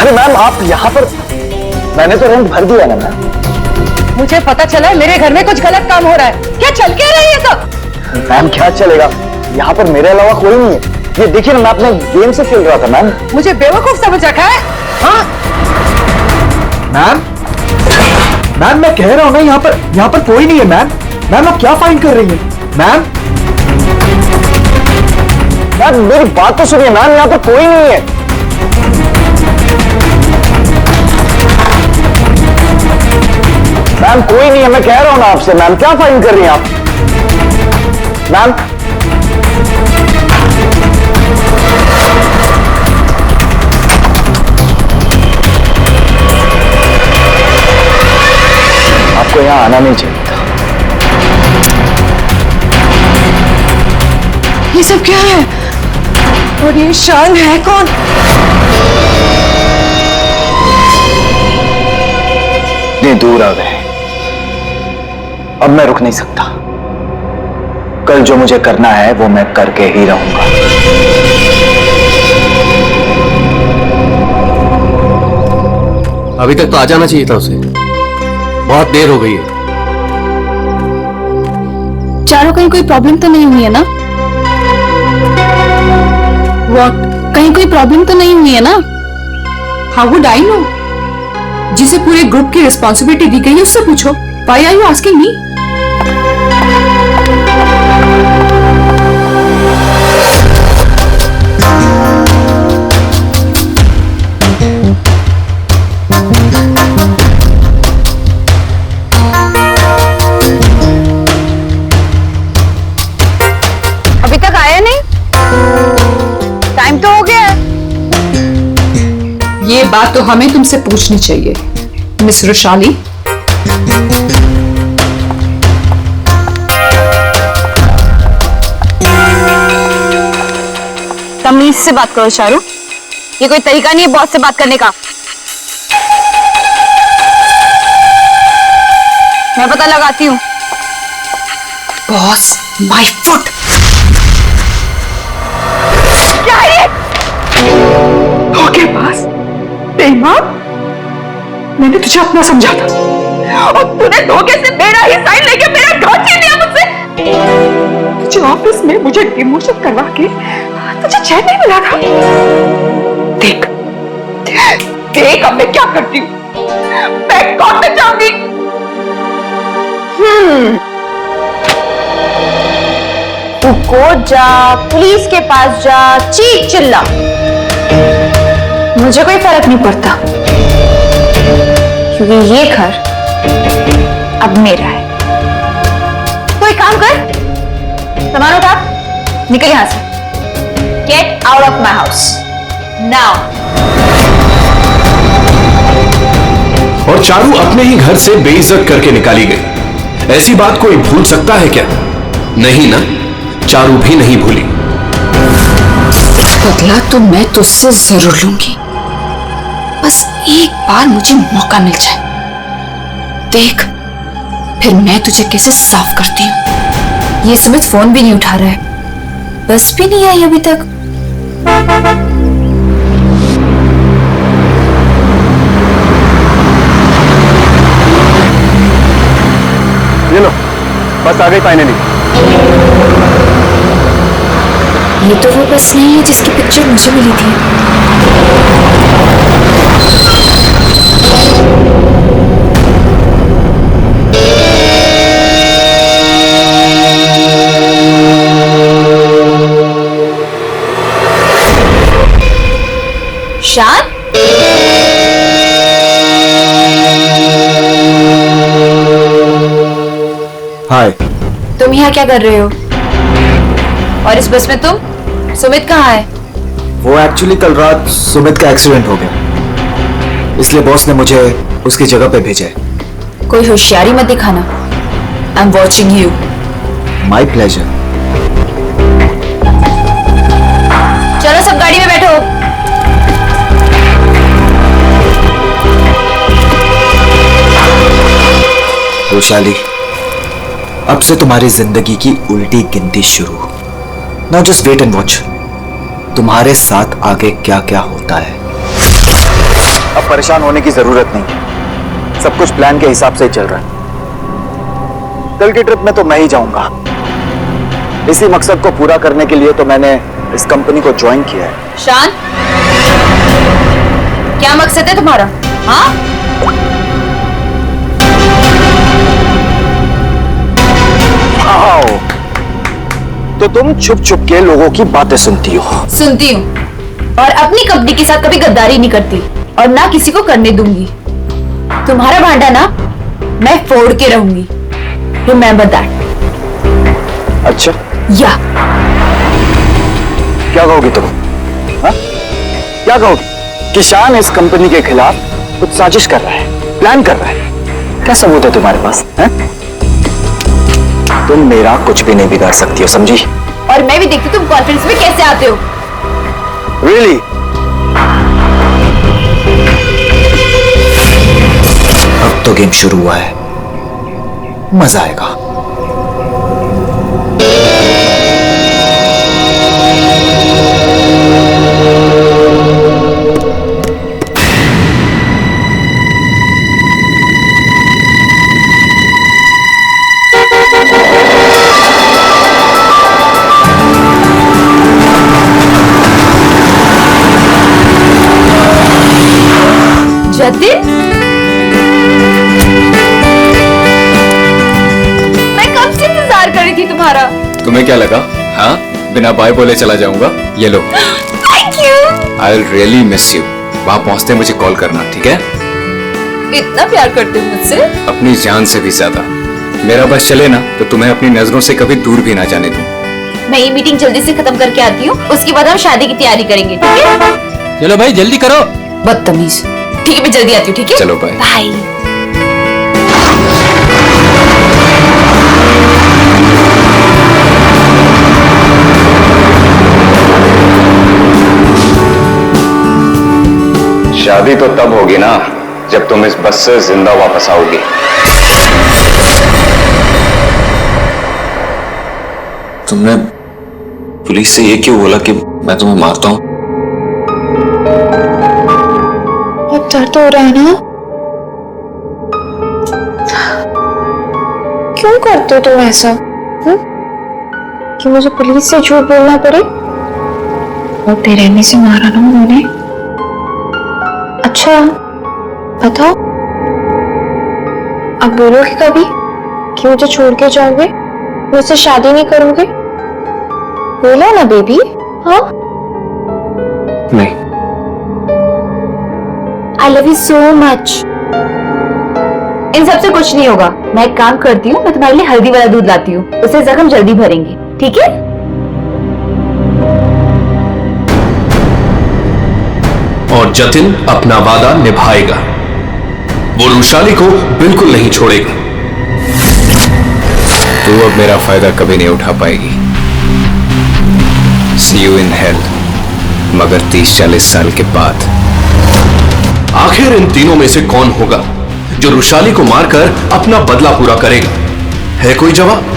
अरे मैम आप यहाँ पर, मैंने तो रेंट भर दिया ना मैम। मुझे पता चला है मेरे घर में कुछ गलत काम हो रहा है। क्या चल क्या रहा है ये सब? मैम क्या चलेगा, यहाँ पर मेरे अलावा कोई नहीं है। ये देखिए ना, मैं अपने गेम से खेल रहा था मैम। मुझे बेवकूफ समझ रखा है? हाँ मैम, मैम मैं कह रहा हूँ ना, यहाँ पर कोई नहीं है मैम। मैम आप क्या फाइन कर रही हैं? मैम मैम मेरी बात तो सुनिए मैम, यहाँ पर कोई नहीं है। मैम कोई नहीं है, मैं कह रहा हूँ ना आपसे। मैम क्या फाइन कर रही हैं आप? मैम आपको यहाँ आना नहीं चाहिए था। ये सब क्या है? और ये शान है कौन? इतनी दूर आ गए, अब मैं रुक नहीं सकता। कल जो मुझे करना है वो मैं करके ही रहूंगा। अभी तक तो आ जाना चाहिए था उसे, बहुत देर हो गई है। चारों कहीं कोई प्रॉब्लम तो नहीं हुई है ना? What? कहीं कोई प्रॉब्लम तो नहीं हुई है ना? How would I know? जिसे पूरे ग्रुप की रिस्पॉन्सिबिलिटी दी गई है उससे पूछो। Why are you asking me? अभी तक आया नहीं? टाइम तो हो गया है। ये बात तो हमें तुमसे पूछनी चाहिए, मिस रुशाली। तमीज से बात करो शाहरुख, ये कोई तरीका नहीं है बॉस से बात करने का। मैं पता लगाती हूँ। Boss my foot. क्या है ये? धोखेबाज, बेईमान। मैंने तुझे अपना समझा था और तूने धोखे से मेरा ही साइन लेके मेरा घर छीन लिया मुझसे। तुझे ऑफिस में मुझे डिमोशन करवा के तुझे चैन नहीं मिला था। देख देख अब मैं क्या करती हूँ। मैं कौन में जाऊंगी? तू कोर्ट जा, पुलिस के पास जा, चीख चिल्ला, मुझे कोई फर्क नहीं पड़ता, क्योंकि ये घर अब मेरा है। तो एक काम कर, सामान उठा, निकल यहां से। Get out of my house now. और चारू अपने ही घर से बेइज्जत करके निकाली गई। ऐसी बात कोई भूल सकता है क्या? नहीं ना, चारू भी नहीं भूली। बदला तो मैं तुझसे जरूर लूंगी, बस एक बार मुझे मौका मिल जाए। देख फिर मैं तुझे कैसे साफ करती हूँ। ये सुमित फोन भी नहीं उठा रहा है, बस भी नहीं आई अभी तक। ये लो, बस आ गई फाइनली। ये तो वो बस नहीं है जिसकी पिक्चर मुझे मिली थी। शान, हाय। तुम यहाँ क्या कर रहे हो? और इस बस में तुम? सुमित कहाँ है? वो एक्चुअली कल रात सुमित का एक्सीडेंट हो गया, इसलिए बॉस ने मुझे उसकी जगह पे भेजा है। कोई होशियारी मत दिखाना। I am watching you. My pleasure. चलो सब गाड़ी में बैठो। वैशाली, अब से तुम्हारी जिंदगी की उल्टी गिनती शुरू। Now just wait and watch, तुम्हारे साथ आगे क्या क्या होता है। अब परेशान होने की जरूरत नहीं है। सब कुछ प्लान के हिसाब से ही चल रहा है। कल की ट्रिप में तो मैं ही जाऊंगा। इसी मकसद को पूरा करने के लिए तो मैंने इस कंपनी को ज्वाइन किया है। शान, क्या मकसद है तुम्हारा? हाँ, आओ, तो तुम छुप छुप के लोगों की बातें सुनती हो। सुनती हूँ, और अपनी कंपनी के साथ कभी गद्दारी नहीं करती और ना किसी को करने दूंगी। तुम्हारा भांडा ना मैं फोड़ के रहूंगी। Remember that. अच्छा, या क्या कहोगी तुम? हाँ? क्या कहोगी कि शान इस कंपनी के खिलाफ कुछ साजिश कर रहा है, प्लान कर रहा है? क्या सबूत है तुम्हारे पास? है? तुम मेरा कुछ भी नहीं बिगाड़ सकती हो, समझी? और मैं भी देखती तुम कॉन्फ्रेंस में कैसे आते हो। Really? अब तो गेम शुरू हुआ है, मजा आएगा। जतिन, मैं कब से इंतजार कर रही थी तुम्हारा। तुम्हें क्या लगा? हाँ, बिना बाय बोले चला जाऊंगा? ये लो। Thank you. I will really miss you. वहां पहुंचते मुझे कॉल करना, ठीक है? इतना प्यार करते हो मुझसे? अपनी जान से भी ज्यादा। मेरा बस चले ना तो तुम्हें अपनी नजरों से कभी दूर भी ना जाने दूं। मैं ये मीटिंग जल्दी से खत्म करके आती हूँ, उसके बाद हम शादी की तैयारी करेंगे, ठीक है? चलो भाई जल्दी करो। बदतमीज। ठीक है, मैं जल्दी आती हूँ, ठीक है? चलो बाय। बाय। शादी तो तब होगी ना जब तुम इस बस से जिंदा वापस आओगी। तुमने पुलिस से ये क्यों बोला कि मैं तुम्हें मारता हूं? बहुत दर्द हो रहा है ना? क्यों करते हो तुम ऐसा? कि मुझे पुलिस से झूठ बोलना पड़े? और बेरहमी से मारा ना उन्होंने। अच्छा बताओ, अब बोलोगे कभी कि मुझे छोड़ के जाओगे, मुझसे शादी नहीं करोगे? बोलो ना बेबी। हाँ, नहीं। I love you so much. इन सबसे कुछ नहीं होगा। मैं एक काम करती हूँ, मैं तुम्हारे लिए हल्दी वाला दूध लाती हूँ, उससे जख्म जल्दी भरेंगे, ठीक है? और जतिन अपना वादा निभाएगा। वो रुशाली को बिल्कुल नहीं छोड़ेगा। तू अब मेरा फायदा कभी नहीं उठा पाएगी। See you in hell, मगर 30-40 साल के बाद। आखिर इन तीनों में से कौन होगा जो रुशाली को मारकर अपना बदला पूरा करेगा? है कोई जवाब?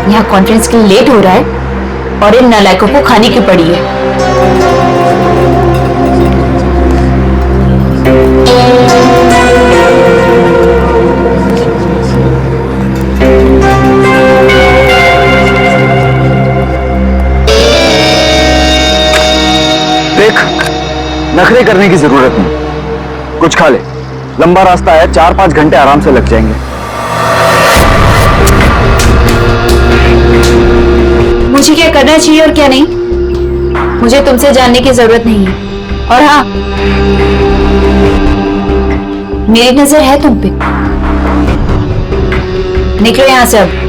यहाँ कॉन्फ्रेंस के लिए लेट हो रहा है और इन नालायकों को खाने की पड़ी है। देख, नखरे करने की जरूरत नहीं, कुछ खा ले। लंबा रास्ता है, 4-5 घंटे आराम से लग जाएंगे। मुझे क्या करना चाहिए और क्या नहीं, मुझे तुमसे जानने की जरूरत नहीं है। और हाँ, मेरी नजर है तुम पे। निकलो यहाँ से अब।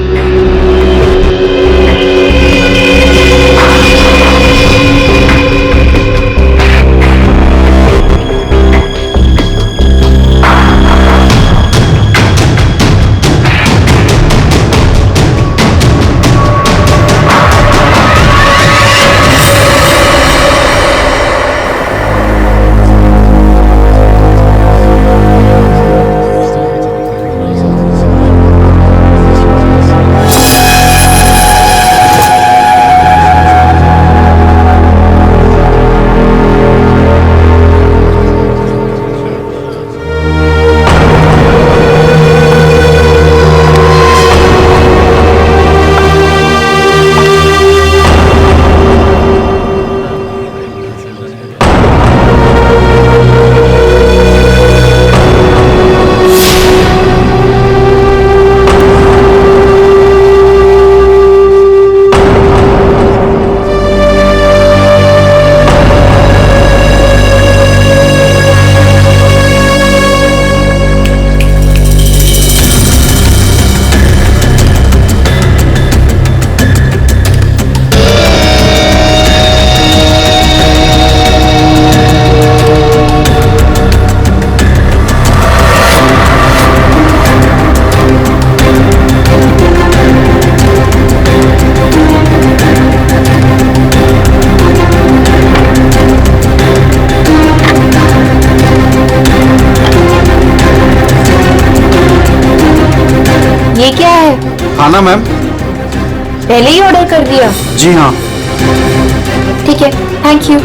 ये क्या है? खाना मैम। पहले ही ऑर्डर कर दिया? जी हाँ। ठीक है, थैंक यू।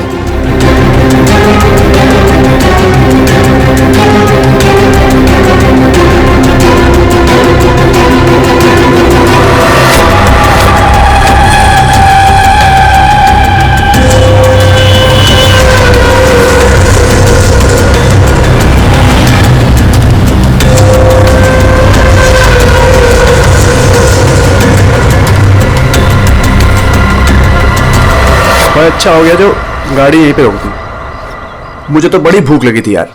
बड़ा अच्छा हो गया जो गाड़ी यहीं पे रोक दी। मुझे तो बड़ी भूख लगी थी यार।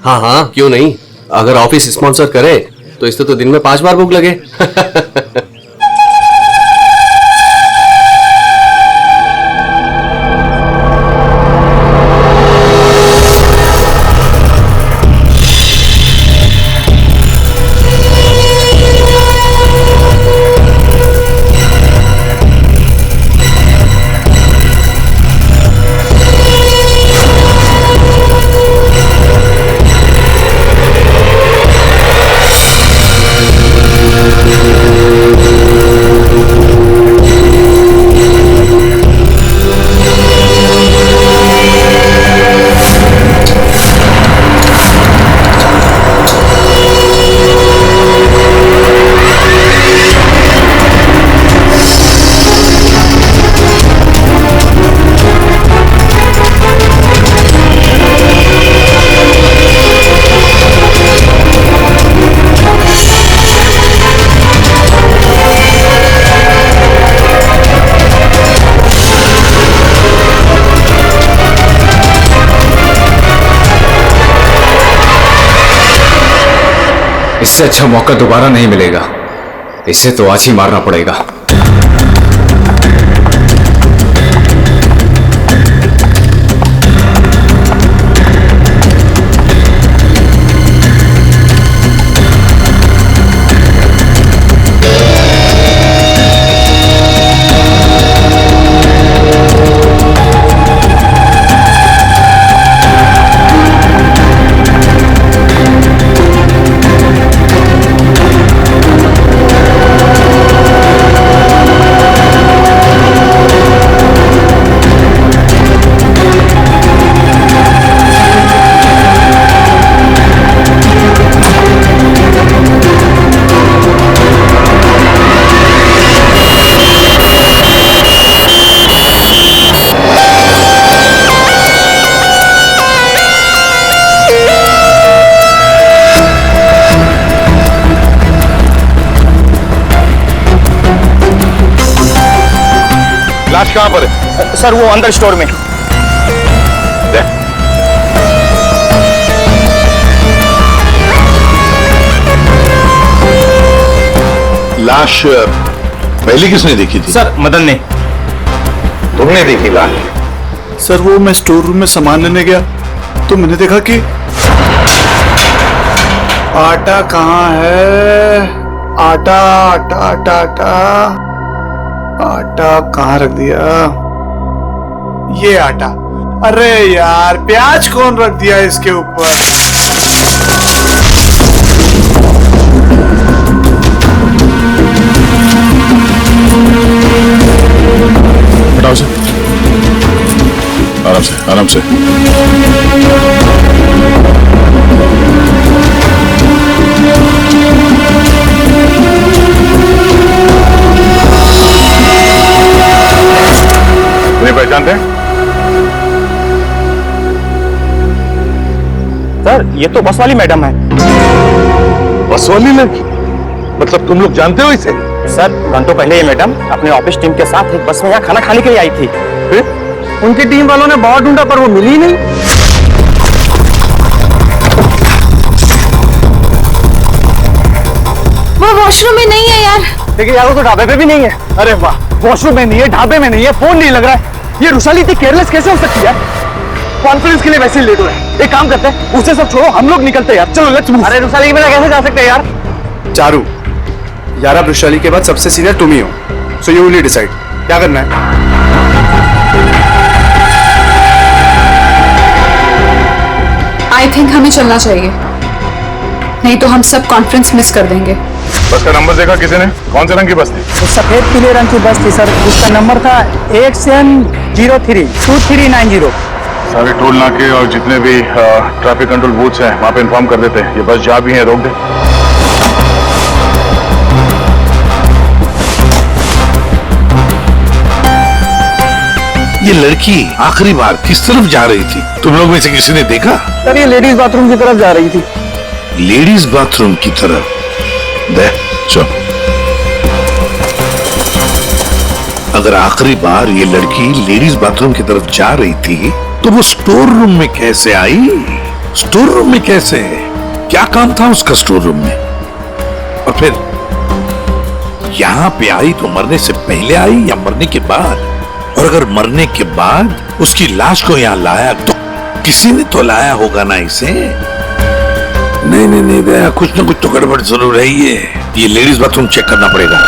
हाँ हाँ, क्यों नहीं। अगर ऑफिस स्पॉन्सर करे तो इससे तो दिन में 5 बार भूख लगे। इससे अच्छा मौका दोबारा नहीं मिलेगा। इसे तो आज ही मारना पड़ेगा। लाश कहाँ पर है? सर वो अंदर स्टोर में। लाश पहले किसने देखी थी? सर मदन ने। तुमने देखी लाश? सर वो मैं स्टोर रूम में सामान लेने गया तो मैंने देखा कि आटा कहाँ है? आटा आटा आटा आटा आटा कहाँ रख दिया? ये आटा। अरे यार प्याज कौन रख दिया इसके ऊपर? हटाओ से, आराम से आराम से। तुम्हें पहचानते हैं? सर ये तो बस वाली मैडम है। बस वाली लड़की? मतलब तुम लोग जानते हो इसे? सर घंटों पहले ये मैडम अपने ऑफिस टीम के साथ एक बस में यहाँ खाना खाने के लिए आई थी। फिर उनकी टीम वालों ने बहुत ढूंढा पर वो मिली ही नहीं। वो वॉशरूम में नहीं है यार। देखिए यार वो तो ढाबे पे भी नहीं है। अरे वाह, वॉशरूम में नहीं है, ढाबे में नहीं है, फोन नहीं लग रहा है। ये रुशाली इतनी केयरलेस कैसे हो सकती है? कॉन्फ्रेंस के लिए वैसे ही लेट हो रहे हैं। एक काम करते हैं, उसे सब छोड़ो, हम लोग निकलते हैं यार। चलो लेट्स मूव। अरे रुशाली के बिना कैसे जा सकते हैं यार? चारू यार, अब रुशाली के बाद सबसे सीनियर तुम ही हो, सो यू विल डिसाइड क्या करना है। आई थिंक हमें चलना चाहिए, नहीं तो हम सब कॉन्फ्रेंस मिस कर देंगे। बस का नंबर देखा किसी ने? कौन से रंग की बस थी? सफेद पीले रंग की बस थी सर। उसका नंबर था 8CN032390। सारे टोल नाके और जितने भी ट्रैफिक कंट्रोल बूथ्स हैं वहां पे इन्फॉर्म कर देते हैं। ये बस जा भी है, रोक दे। ये लड़की आखिरी बार किस तरफ जा रही थी? तुम लोग में से किसी ने देखा? सर ये लेडीज बाथरूम की तरफ जा रही थी। लेडीज बाथरूम की तरफ? दे चलो। अगर आखिरी बार ये लड़की लेडीज बाथरूम की तरफ जा रही थी तो वो स्टोर रूम में कैसे आई? स्टोर रूम में कैसे? क्या काम था उसका स्टोर रूम में? और फिर यहां पे आई तो मरने से पहले आई या मरने के बाद? और अगर मरने के बाद उसकी लाश को यहां लाया तो किसी ने तो लाया होगा ना इसे? नहीं नहीं नहीं दया, कुछ ना कुछ तो गड़बड़ जरूर है। ये लेडीज बाथरूम चेक करना पड़ेगा।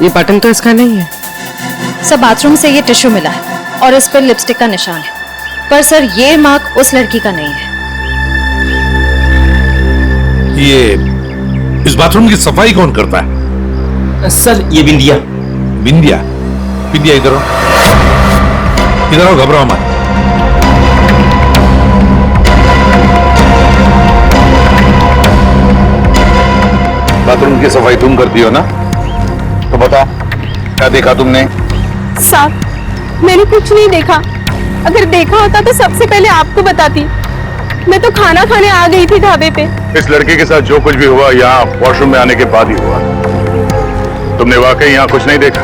ये बटन तो इसका नहीं है। सर बाथरूम से ये टिश्यू मिला है और इस पर लिपस्टिक का निशान है, पर सर ये मार्क उस लड़की का नहीं है। ये इस बाथरूम की सफाई कौन करता है? सर ये बिंदिया। बिंदिया? बिंदिया इधर आओ, इधर आओ, घबराओ मत। बाथरूम की सफाई तुम करती हो ना? तो बताओ क्या देखा तुमने? साहब मैंने कुछ नहीं देखा। अगर देखा होता तो सबसे पहले आपको बताती। मैं तो खाना खाने आ गई थी ढाबे पे। इस लड़के के साथ जो कुछ भी हुआ यहाँ वॉशरूम में आने के बाद ही हुआ। तुमने वाकई यहाँ कुछ नहीं देखा?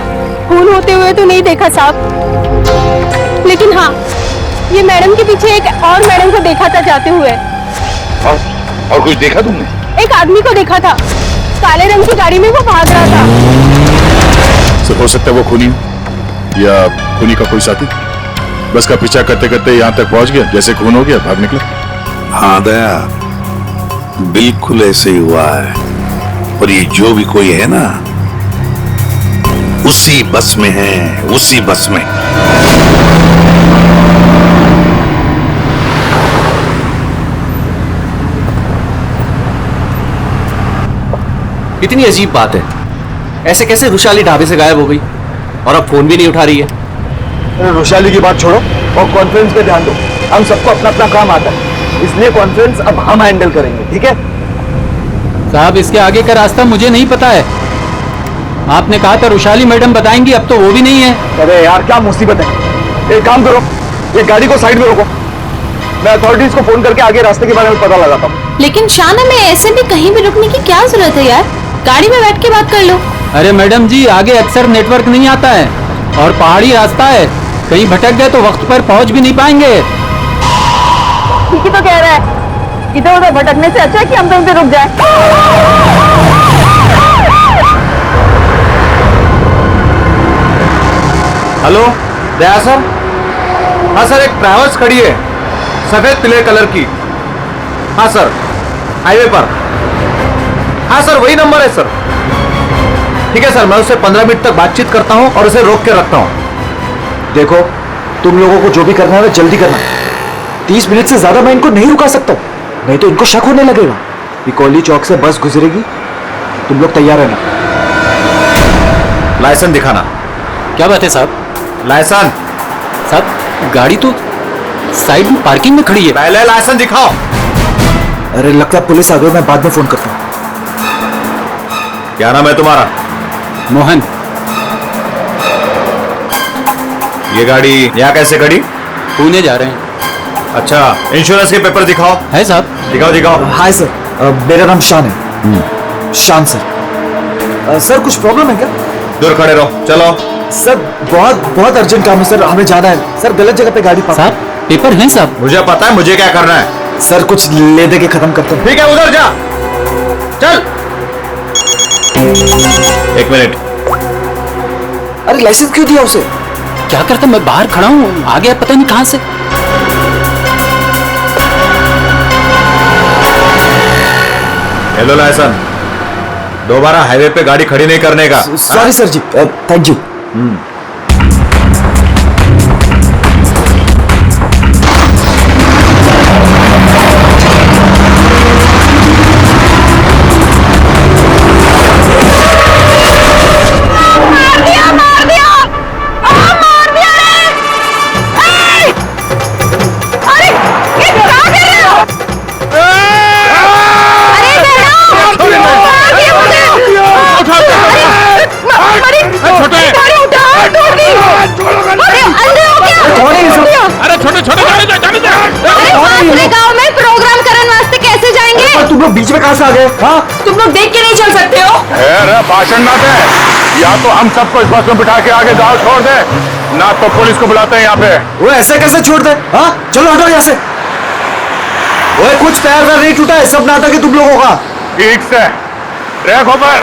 खून होते हुए तो नहीं देखा साहब, लेकिन हाँ ये मैडम के पीछे एक और मैडम को देखा था जाते हुए। और कुछ देखा तुमने? एक आदमी को देखा था, काले रंग की गाड़ी में वो भाग रहा था। सिर्फ हो सकता है वो खूनी या खूनी का कोई साथी बस का पीछा करते करते यहाँ तक पहुंच गया, जैसे खून हो गया भाग निकला। हाँ दया, बिल्कुल ऐसे ही हुआ है। और ये जो भी कोई है ना उसी बस में है, उसी बस में। कितनी अजीब बात है, ऐसे कैसे रुशाली ढाबे से गायब हो गई और अब फोन भी नहीं उठा रही है? रुशाली की बात छोड़ो और कॉन्फ्रेंस पे ध्यान दो। हम सबको अपना अपना काम आता है, इसलिए कॉन्फ्रेंस अब हम हैंडल करेंगे, ठीक है? साहब इसके आगे का रास्ता मुझे नहीं पता है। आपने कहा था रुशाली मैडम बताएंगी, अब तो वो भी नहीं है। अरे यार क्या मुसीबत है, एक काम करो, ये गाड़ी को साइड में रोको, मैं अथॉरिटीज को फोन करके आगे रास्ते के बारे में पता लगाता हूँ। लेकिन शान, हमें ऐसे भी कहीं भी रुकने की क्या जरूरत है यार? गाड़ी में बैठ के बात कर लो। अरे मैडम जी, आगे अक्सर नेटवर्क नहीं आता है और पहाड़ी रास्ता है, कहीं भटक गए तो वक्त पर पहुंच भी नहीं पाएंगे। ठीक ही तो कह रहा है, इधर उधर भटकने से अच्छा है कि हम तो उनसे रुक जाए। हेलो दया सर। हाँ सर, एक ट्रैवल्स खड़ी है सफेद पीले कलर की। हाँ सर, हाईवे पर। हाँ सर, वही नंबर है सर। ठीक है सर, मैं उससे 15 मिनट तक बातचीत करता हूँ और उसे रोक के रखता हूँ। देखो, तुम लोगों को जो भी करना है वो जल्दी करना। 30 मिनट से ज्यादा मैं इनको नहीं रुका सकता, नहीं तो इनको शक होने लगेगा। पिकोली चौक से बस गुजरेगी, तुम लोग तैयार रहना। लाइसेंस दिखाना। क्या बात है साहब? लाइसेंस साहब, गाड़ी तो साइड में पार्किंग में खड़ी है। पहले लाइसेंस दिखाओ। अरे लगता है पुलिस आ गई, मैं बाद में फोन करता हूँ। क्या नाम है तुम्हारा? मोहन। ये गाड़ी यहाँ कैसे खड़ी? पुणे जा रहे हैं। अच्छा, इंश्योरेंस के पेपर दिखाओ। है साहब? दिखाओ दिखाओ। हाय सर, मेरा नाम शान है। शान सर। सर कुछ प्रॉब्लम है क्या? दूर खड़े रहो, चलो। सर बहुत अर्जेंट काम है सर, हमें जाना है। सर गलत जगह पे गाड़ी पार्क। साहब पेपर हैं साहब? मुझे पता है मुझे क्या करना है। सर कुछ ले दे के खत्म करते हैं। ठीक है, उधर जा, चल। 1 मिनट। अरे लाइसेंस क्यों दिया उसे? क्या करता, मैं बाहर खड़ा हूँ, आ गया पता नहीं कहां से। हेलो लाइसेंस, दोबारा हाईवे पे गाड़ी खड़ी नहीं करने का। Sorry sir ji, thank you. तुम लोग बीच में कहां से आ गए? हाँ, तुम लोग देख के नहीं चल सकते हो? अरे भाषण ना दे, या तो हम सबको इस बस में बिठा के आगे जाओ छोड़ दे, ना तो पुलिस को बुलाते हैं यहाँ पे। वो ऐसे कैसे छोड़ दे? हाँ चलो हटो यहाँ से। वो कुछ पैर वैर नहीं टूटा है, सब नाटक है तुम लोगों का। ठीक से ट्रैक ऊपर,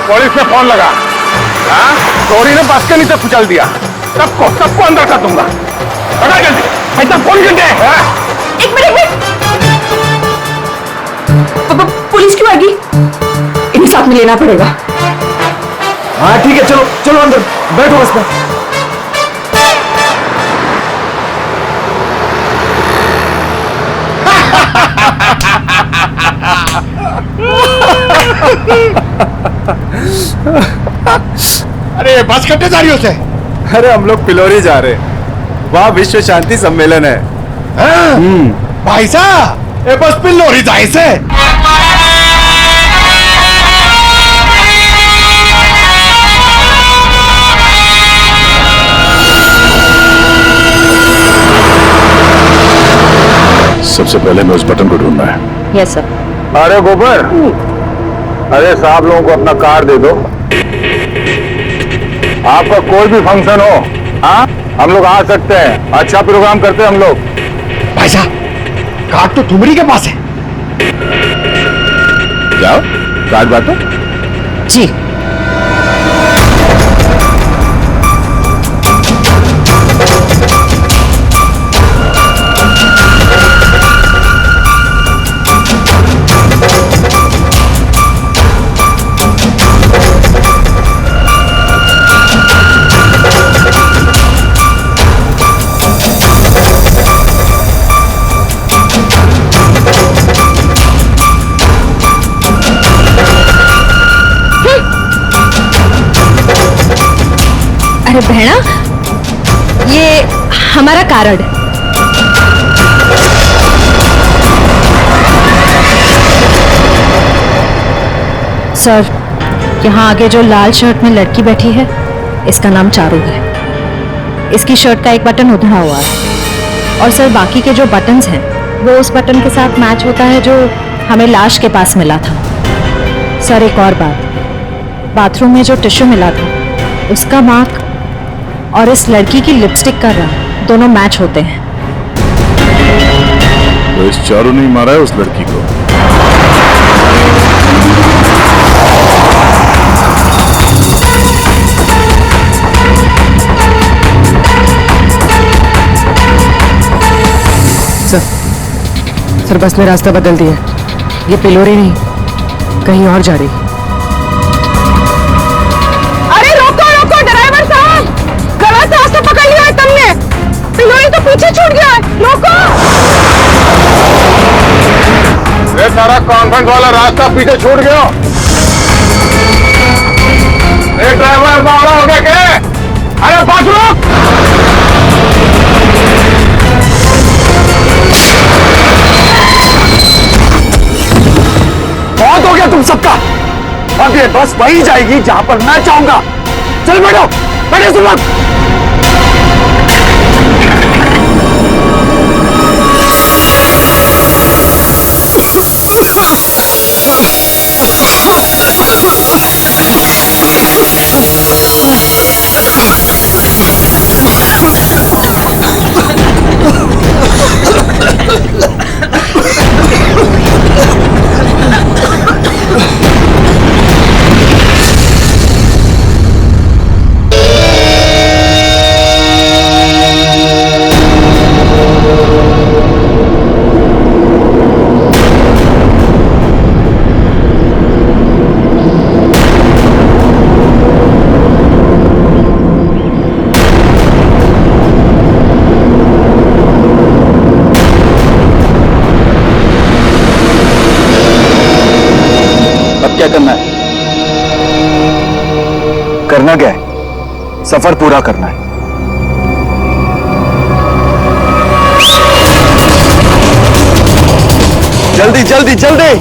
पुलिस ने फोन लगा। हाँ, चोरी ने बस के नीचे कुचल दिया, सबको अंदर कर दूंगा। हटा जल्दी, ऐसा फोन कर दे। एक मिनट, पुलिस क्यों आएगी? इन्हें साथ में लेना पड़ेगा। हाँ ठीक है, चलो चलो अंदर बैठो बस में। अरे बस कट्टे जा रही हो से? अरे हम लोग पिलोरी जा रहे हैं, वहाँ विश्व शांति सम्मेलन है। भाई साहब, ये बस पिलोरी जाए से? सबसे पहले मैं उस बटन को ढूंढना है। Yes sir. अरे गोबर, अरे साहब लोगों को अपना कार्ड दे दो। आपका कोई भी फंक्शन हो, हाँ हम लोग आ सकते हैं, अच्छा प्रोग्राम करते हैं हम लोग। भाई साहब, कार्ड तो तुम्हारी के पास है। जाओ कार्ड बात जी। अरे बहना, ये हमारा कार्ड है। सर, यहाँ आगे जो लाल शर्ट में लड़की बैठी है, इसका नाम चारू है। इसकी शर्ट का एक बटन उधड़ा हुआ है और सर बाकी के जो बटन्स हैं वो उस बटन के साथ मैच होता है जो हमें लाश के पास मिला था। सर एक और बात, बाथरूम में जो टिश्यू मिला था उसका मार्क और इस लड़की की लिपस्टिक का रंग दोनों मैच होते हैं। तो इस चारों ने मारा है उस लड़की को। सर बस ने रास्ता बदल दिया, ये पिलोरी नहीं कहीं और जा रही। अरे रोको रोको ड्राइवर साहब, गलत रास्ता पकड़ लिया है तुमने, पिलोरी तो पीछे छूट गया है, रोको। ये सारा कॉन्फ्रेंस वाला रास्ता पीछे छूट गया। एक ड्राइवर बावड़ा हो गया क्या? अरे पास रोक। बहुत हो गया तुम सबका, अब ये बस वही जाएगी जहां पर मैं चाहूंगा। चल बैठो, बैठे सुन लोग। क्या करना है? करना क्या है? सफर पूरा करना है। जल्दी जल्दी जल्दी।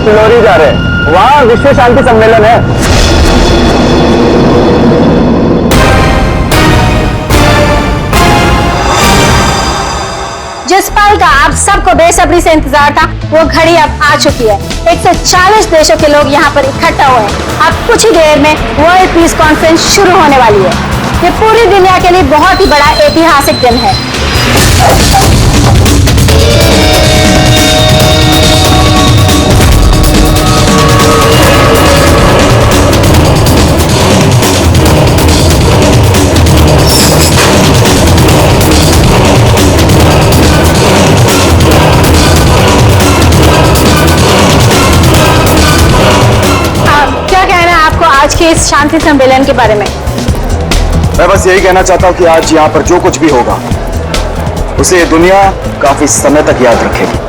पिलोरी जा रहे हैं, वहां विश्व शांति सम्मेलन है। जिस पल का आप सबको बेसब्री से इंतजार था वो घड़ी अब आ चुकी है। 140 देशों के लोग यहाँ पर इकट्ठा हुए हैं। अब कुछ ही देर में वर्ल्ड पीस कॉन्फ्रेंस शुरू होने वाली है। ये पूरी दुनिया के लिए बहुत ही बड़ा ऐतिहासिक दिन है। आज के इस शांति सम्मेलन के बारे में मैं बस यही कहना चाहता हूं कि आज यहां पर जो कुछ भी होगा उसे ये दुनिया काफी समय तक याद रखेगी।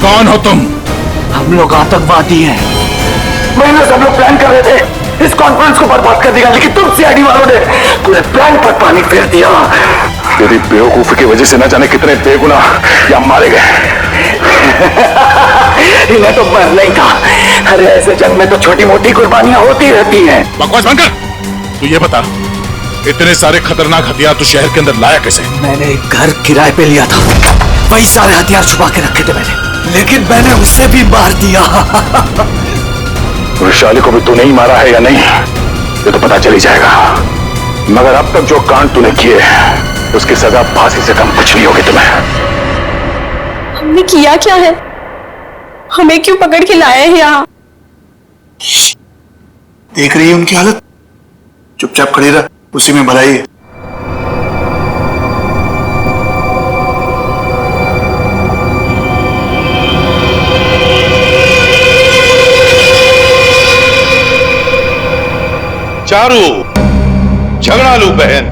कौन हो तुम? हम लोग आतंकवादी हैं। महीने से हम लोग प्लान कर रहे थे इस कॉन्फ्रेंस को बर्बाद कर देगा, लेकिन तुम सीआईडी वालों ने पूरे प्लान पर पानी फेर दिया। तेरी बेवकूफी की वजह से न जाने कितने बेगुनाह यहाँ मारे गए। इन्हें तो मरना ही था। अरे ऐसे जंग में तो छोटी मोटी कुर्बानियां होती रहती हैं। बकवास बंद कर। तू ये बता, इतने सारे खतरनाक हथियार तू शहर के अंदर लाया कैसे? मैंने एक घर किराए पे लिया था, वही सारे हथियार छुपा के रखे थे मैंने, लेकिन मैंने उसे भी मार दिया। वैशाली को भी तूने ही मारा है या नहीं, ये तो पता चल ही जाएगा। मगर अब तक जो कांड तूने किए उसकी सजा फांसी से कम कुछ नहीं होगी तुम्हें। हमने किया क्या है? हमें क्यों पकड़ के लाए हैं यहाँ? देख रही है उनकी हालत, चुपचाप खड़ी रह, उसी में भलाई है। चारू झगड़ालू बहन,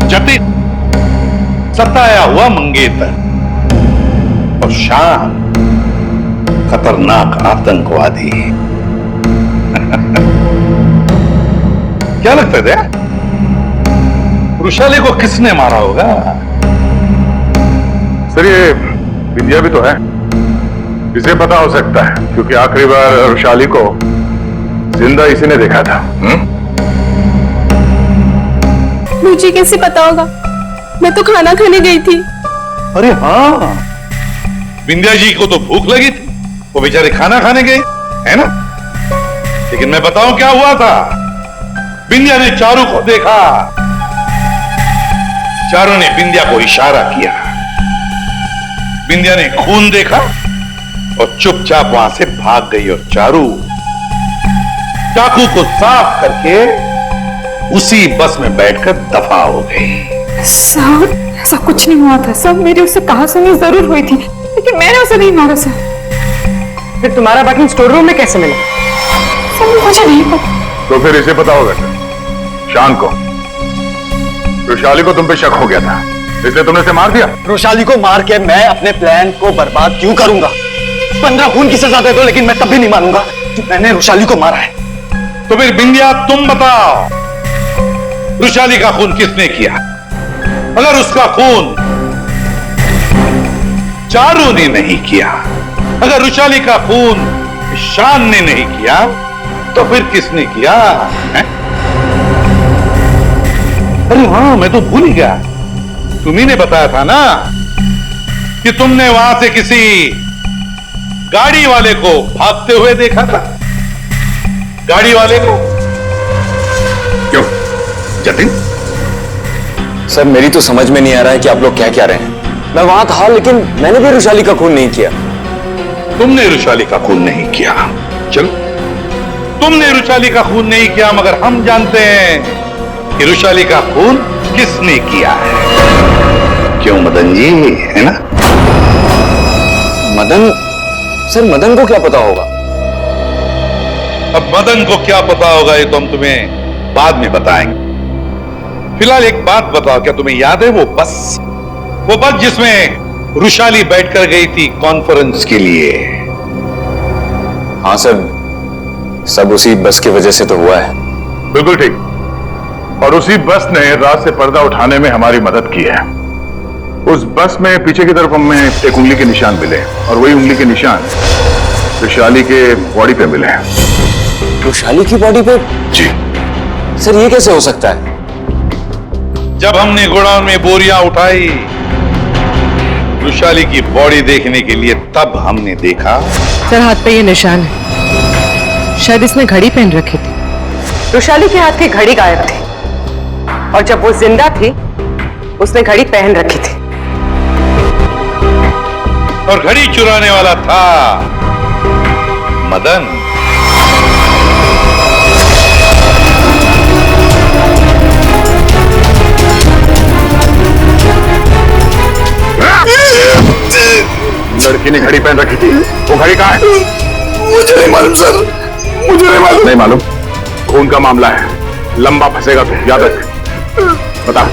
जतिन सताया हुआ मंगेतर और शान खतरनाक आतंकवादी। क्या लगता है वृषाली को किसने मारा होगा? सर ये विंध्या भी तो है, इसे पता हो सकता है क्योंकि आखिरी बार वृषाली को जिंदा इसी ने देखा था। मुझे कैसे पता होगा? मैं तो खाना खाने गई थी। अरे हाँ, विंध्या जी को तो भूख लगी थी, वो बेचारे खाना खाने गए, है ना? लेकिन मैं बताऊं क्या हुआ था। विंध्या ने चारू को देखा, चारू ने विंध्या को इशारा किया, विंध्या ने खून देखा और चुपचाप वहां से भाग गई और चारू चाकू को साफ करके उसी बस में बैठकर दफा हो गई। सर ऐसा कुछ नहीं हुआ था सर, मेरी उससे कहासुनी जरूर हुई थी, लेकिन मैंने उसे नहीं मारा सर। फिर तुम्हारा बाकी स्टोर रूम में कैसे मिला? सर मुझे नहीं पता। तो फिर इसे पता होगा सर, शान को। वृषाली को तुम पे शक हो गया था, इसलिए तुमने इसे मार दिया। वृषाली को मार के मैं अपने प्लान को बर्बाद क्यों करूंगा? 15 खून की सजा दे दो, लेकिन मैं कभी नहीं मानूंगा कि मैंने वृषाली को मारा है। तो फिर विंध्या तुम बताओ, वृषाली का खून किसने किया? अगर उसका खून चारू ने नहीं किया, अगर वृषाली का खून शान ने नहीं किया, तो फिर किसने किया है? अरे हाँ, मैं तो भूल ही गया, तुम्ही ने बताया था ना कि तुमने वहां से किसी गाड़ी वाले को भागते हुए देखा था। गाड़ी वाले को क्यों जतिन? सर मेरी तो समझ में नहीं आ रहा है कि आप लोग क्या कह रहे हैं। मैं वहां था, लेकिन मैंने भी वृषाली का खून नहीं किया। तुमने वृषाली का खून नहीं किया, चलो तुमने वृषाली का खून नहीं किया, मगर हम जानते हैं कि वृषाली का खून किसने किया है। क्यों मदन जी, है ना? मदन? सर मदन को क्या पता होगा? अब मदन को क्या पता होगा ये तो हम तुम्हें बाद में बताएंगे। फिलहाल एक बात बताओ, क्या तुम्हें याद है वो बस जिसमें वृषाली बैठकर गई थी कॉन्फ्रेंस के लिए? हाँ सर, सब उसी बस की वजह से तो हुआ है। बिल्कुल ठीक, और उसी बस ने रात से पर्दा उठाने में हमारी मदद की है। उस बस में पीछे की तरफ हमें एक उंगली के निशान मिले, और वही उंगली के निशान वृषाली के बॉडी पे मिले। वृषाली की बॉडी पे? जी सर, ये कैसे हो सकता है? जब हमने गोडाउन में बोरियां उठाई वृषाली की बॉडी देखने के लिए, तब हमने देखा। सर हाथ पे ये निशान है, शायद इसने घड़ी पहन रखी थी। वृषाली के हाथ की घड़ी गायब थी, और जब वो जिंदा थी उसने घड़ी पहन रखी थी। और घड़ी चुराने वाला था मदन। लड़की ने घड़ी पहन रखी थी, वो घड़ी कहाँ है? मुझे नहीं मालूम सर, मुझे नहीं मालूम। नहीं मालूम? खून का मामला है, लंबा फंसेगा तो याद रख। बता।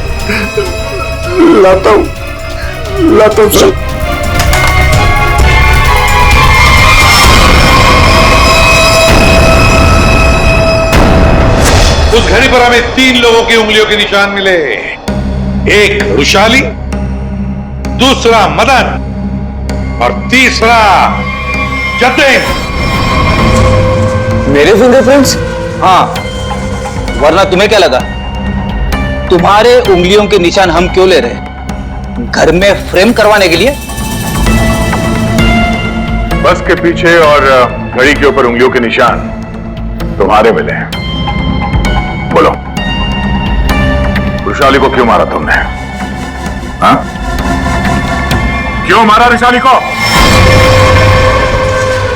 लाता हूं सर। उस घड़ी पर हमें 3 लोगों की उंगलियों के निशान मिले। एक रुशाली, दूसरा मदन और तीसरा जतिन। मेरे फिंगरप्रिंट्स? हाँ, वरना तुम्हें क्या लगा तुम्हारे उंगलियों के निशान हम क्यों ले रहे? घर में फ्रेम करवाने के लिए? बस के पीछे और घड़ी के ऊपर उंगलियों के निशान तुम्हारे मिले हैं। बोलो, रुशाली को क्यों मारा तुमने? हाँ? क्यों मारा रुशाली को?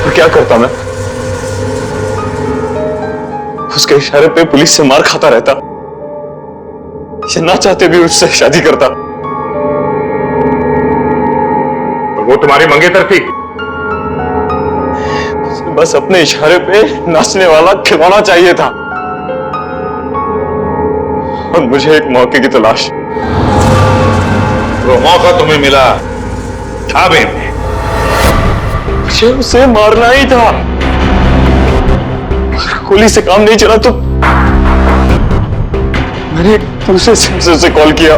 तो क्या करता मैं? उसके इशारे पे पुलिस से मार खाता रहता, ये ना चाहते भी उससे शादी करता। वो तुम्हारी मंगेतर थी। बस अपने इशारे पे नाचने वाला खिलौना चाहिए था और मुझे एक मौके की तलाश। वो मौका तुम्हें मिला ढाबे में। मुझे उसे मारना ही था। गोली से काम नहीं चला तो मैंने दूसरे सेंसर से कॉल किया,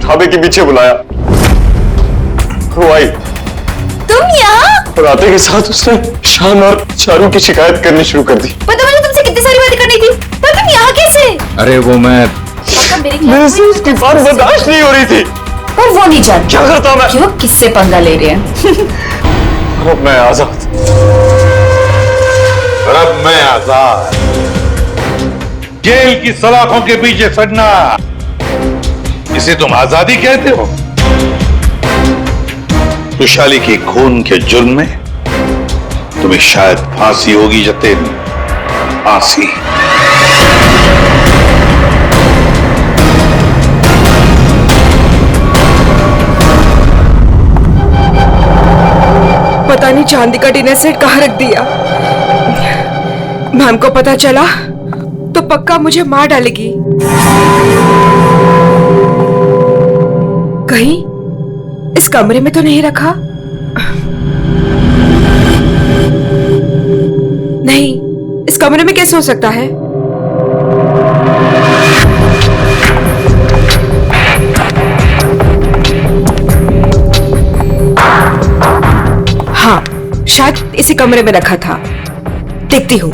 ढाबे के पीछे बुलाया। वो आई। तुम यहाँ? और आते के साथ उसने शान और शाहरुख की शिकायत करनी शुरू कर दी। पता मुझे तुमसे कितनी सारी बातें करनी थी, पर तुम यहाँ कैसे? अरे वो मैं मेरे से उसकी बात बर्दाश्त नहीं हो रही थी। और वो नहीं जानती क्या करता मैं? क्यों किससे पंगा ले रहे हैं? अब मैं आजाद। अब मैं आजाद। जेल की सलाखों के पीछे सड़ना, इसे तुम आजादी कहते हो? रुशाली के खून के जुर्म में तुम्हें शायद फांसी होगी जतिन, फांसी। पता नहीं चांदी का डिनर सेट कहाँ रख दिया। मैम को पता चला तो पक्का मुझे मार डालेगी। कहीं इस कमरे में तो नहीं रखा? नहीं, इस कमरे में कैसे हो सकता है? हाँ, शायद इसी कमरे में रखा था। देखती हूँ।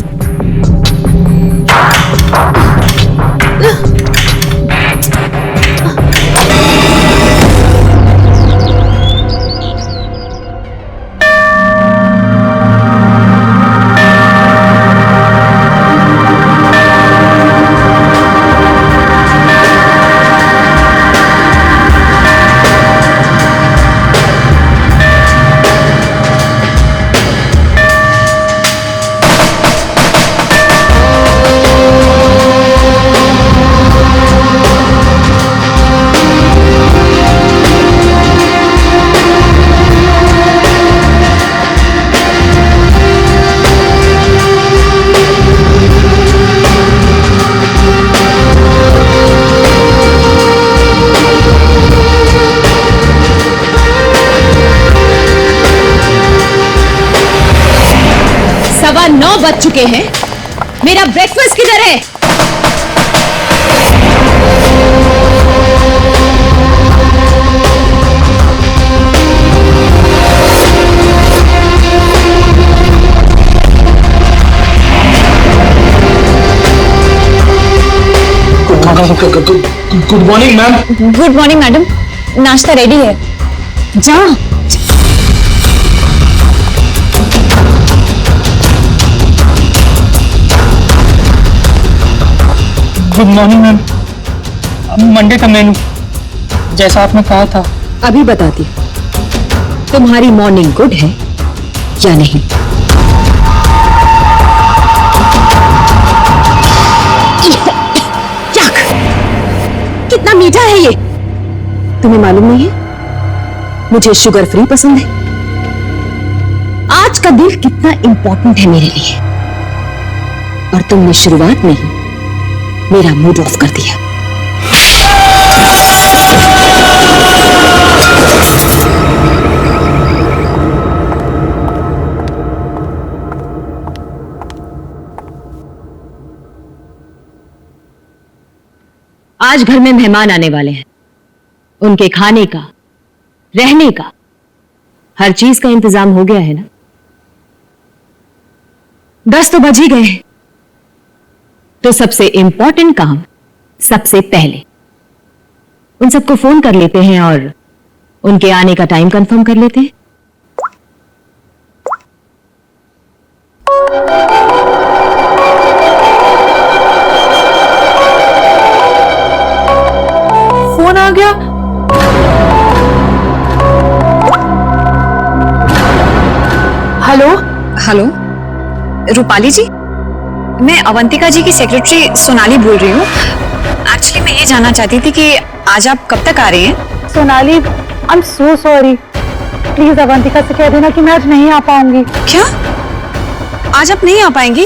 सवा 9 बज चुके हैं। मेरा ब्रेकफास्ट किधर है? Good morning ma'am. Good morning madam, नाश्ता रेडी है, जा। Good morning ma'am. मंडे का मेनू जैसा आपने कहा था। अभी बताती तुम्हारी मॉर्निंग गुड है या नहीं। कितना मीठा है ये, तुम्हें मालूम नहीं है मुझे शुगर फ्री पसंद है। आज का दिन कितना इंपॉर्टेंट है मेरे लिए, और तुमने शुरुआत में ही मेरा मूड ऑफ कर दिया। आज घर में मेहमान आने वाले हैं, उनके खाने का, रहने का, हर चीज का इंतजाम हो गया है ना? 10 तो बज ही गए हैं, तो सबसे इंपॉर्टेंट काम सबसे पहले उन सबको फोन कर लेते हैं और उनके आने का टाइम कंफर्म कर लेते हैं। फोन आ गया। हेलो हेलो, रूपाली जी, मैं अवंतिका जी की सेक्रेटरी सोनाली बोल रही हूँ। एक्चुअली मैं ये जानना चाहती थी कि आज आप कब तक आ रहे हैं? Sonali, I am so sorry. Please Avantika से कह देना कि मैं आज नहीं आ पाऊंगी। क्या? आज आप नहीं आ पाएंगी?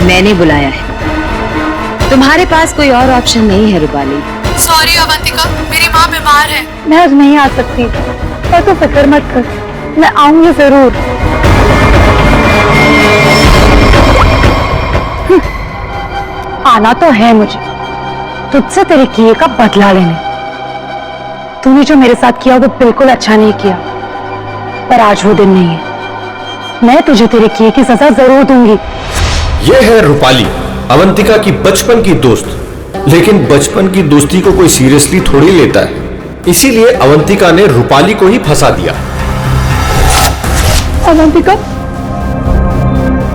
मैंने बुलाया है, तुम्हारे पास कोई और ऑप्शन नहीं है रूपाली। सॉरी अवंतिका, मेरी माँ बीमार है। मैं आज नहीं आ सकती, पर तू फिक्र मत कर, मैं आऊंगी जरूर। आना तो है मुझे, तुझसे तेरे किए का बदला लेने। तूने जो मेरे साथ किया वो बिल्कुल अच्छा नहीं किया, पर आज वो दिन नहीं है। मैं तुझे तेरे किए की सजा जरूर दूंगी। यह है रूपाली, अवंतिका की बचपन की दोस्त। लेकिन बचपन की दोस्ती को कोई सीरियसली थोड़ी लेता है, इसीलिए अवंतिका ने रूपाली को ही फंसा दिया। अवंतिका,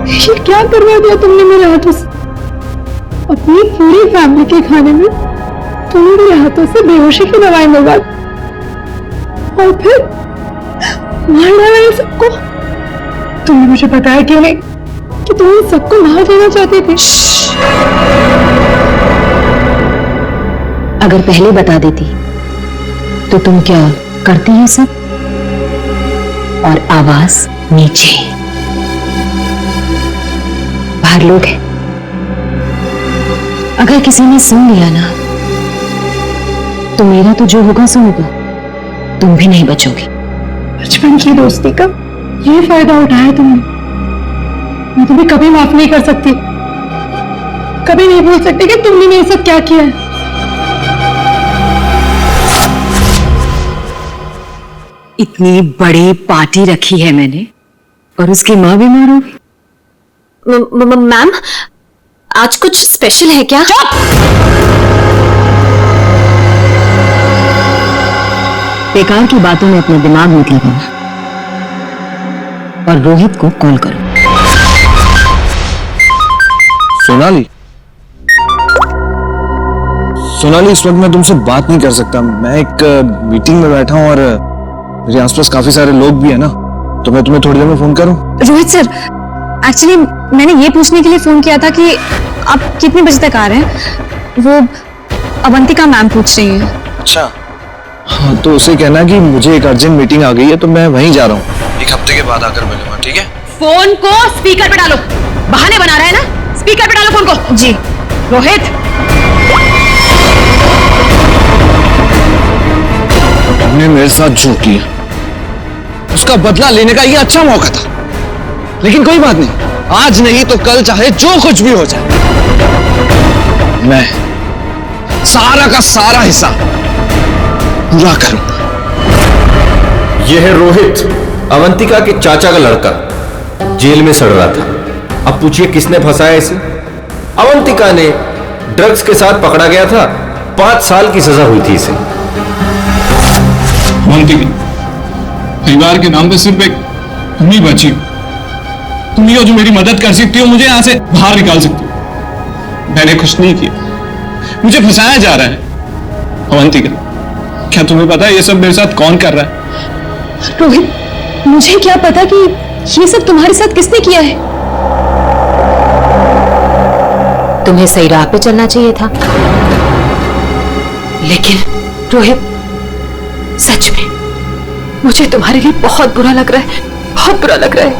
ये क्या करवा दिया तुमने मेरे हाथों से? अपनी पूरी फैमिली के खाने में तुमने मेरे हाथों से बेहोशी की दवाई मंगा और फिर मार डाला सबको। तुमने मुझे बताया क्यों नहीं कि तुम इन सबको मार देना चाहती थी? अगर पहले बता देती तो तुम क्या करती है सब? और आवाज नीचे, बाहर लोग हैं, अगर किसी ने सुन लिया ना तो मेरा तो जो होगा सो होगा, तुम भी नहीं बचोगी। बचपन की दोस्ती का ये फायदा उठाया तुमने। मैं तुम्हें कभी माफ नहीं कर सकती, कभी नहीं भूल सकती कि तुमने मेरे साथ क्या किया है। इतनी बड़ी पार्टी रखी है मैंने और उसकी मां बीमार हो गई। मैम, आज कुछ स्पेशल है क्या? बेकार की बातों में अपना दिमाग मत लगाना और रोहित को कॉल करो। सोनाली, सोनाली, इस वक्त मैं तुमसे बात नहीं कर सकता। मैं एक मीटिंग में बैठा हूं और मेरे आसपास काफी सारे लोग भी है ना, तो मैं तुम्हें थोड़ी देर में फोन करूं? रोहित सर, एक्चुअली मैंने ये पूछने के लिए फोन किया था कि आप कितने बजे तक आ रहे हैं? वो अवंतिका मैम पूछ रही हैं। अच्छा, हाँ, तो उसे कहना कि मुझे एक अर्जेंट मीटिंग आ गई है, तो मैं वहीं जा रहा हूँ। एक हफ्ते के बाद आकर मिलूंगा, ठीक है? फोन को स्पीकर पे डालो। बहाने बना रहा है ना, स्पीकर पे डालो फोन को। जी। रोहित, तुमने मेरे साथ जो किया उसका बदला लेने का ये अच्छा मौका था, लेकिन कोई बात नहीं, आज नहीं तो कल चाहे जो कुछ भी हो जाए, मैं सारा का सारा हिसाब पूरा करूंगा। यह है रोहित, अवंतिका के चाचा का लड़का, जेल में सड़ रहा था। अब पूछिए किसने फंसाया इसे? अवंतिका ने। ड्रग्स के साथ पकड़ा गया था, 5 साल की सजा हुई थी इसे। अवंतिका, परिवार के नाम पे सिर्फ एक तुम ही बची हो। तुम ही हो जो मेरी मदद कर सकती हो, मुझे यहां से बाहर निकाल सकती हो। मैंने कुछ नहीं किया, मुझे फंसाया जा रहा है। अवंतिका, क्या तुम्हें पता है ये सब मेरे साथ कौन कर रहा है? रोहित, मुझे क्या पता कि ये सब तुम्हारे साथ किसने किया है। तुम्हें सही राह पे चलना चाहिए था, लेकिन रोहित, सच में मुझे तुम्हारे लिए बहुत बुरा लग रहा है, बहुत बुरा लग रहा है।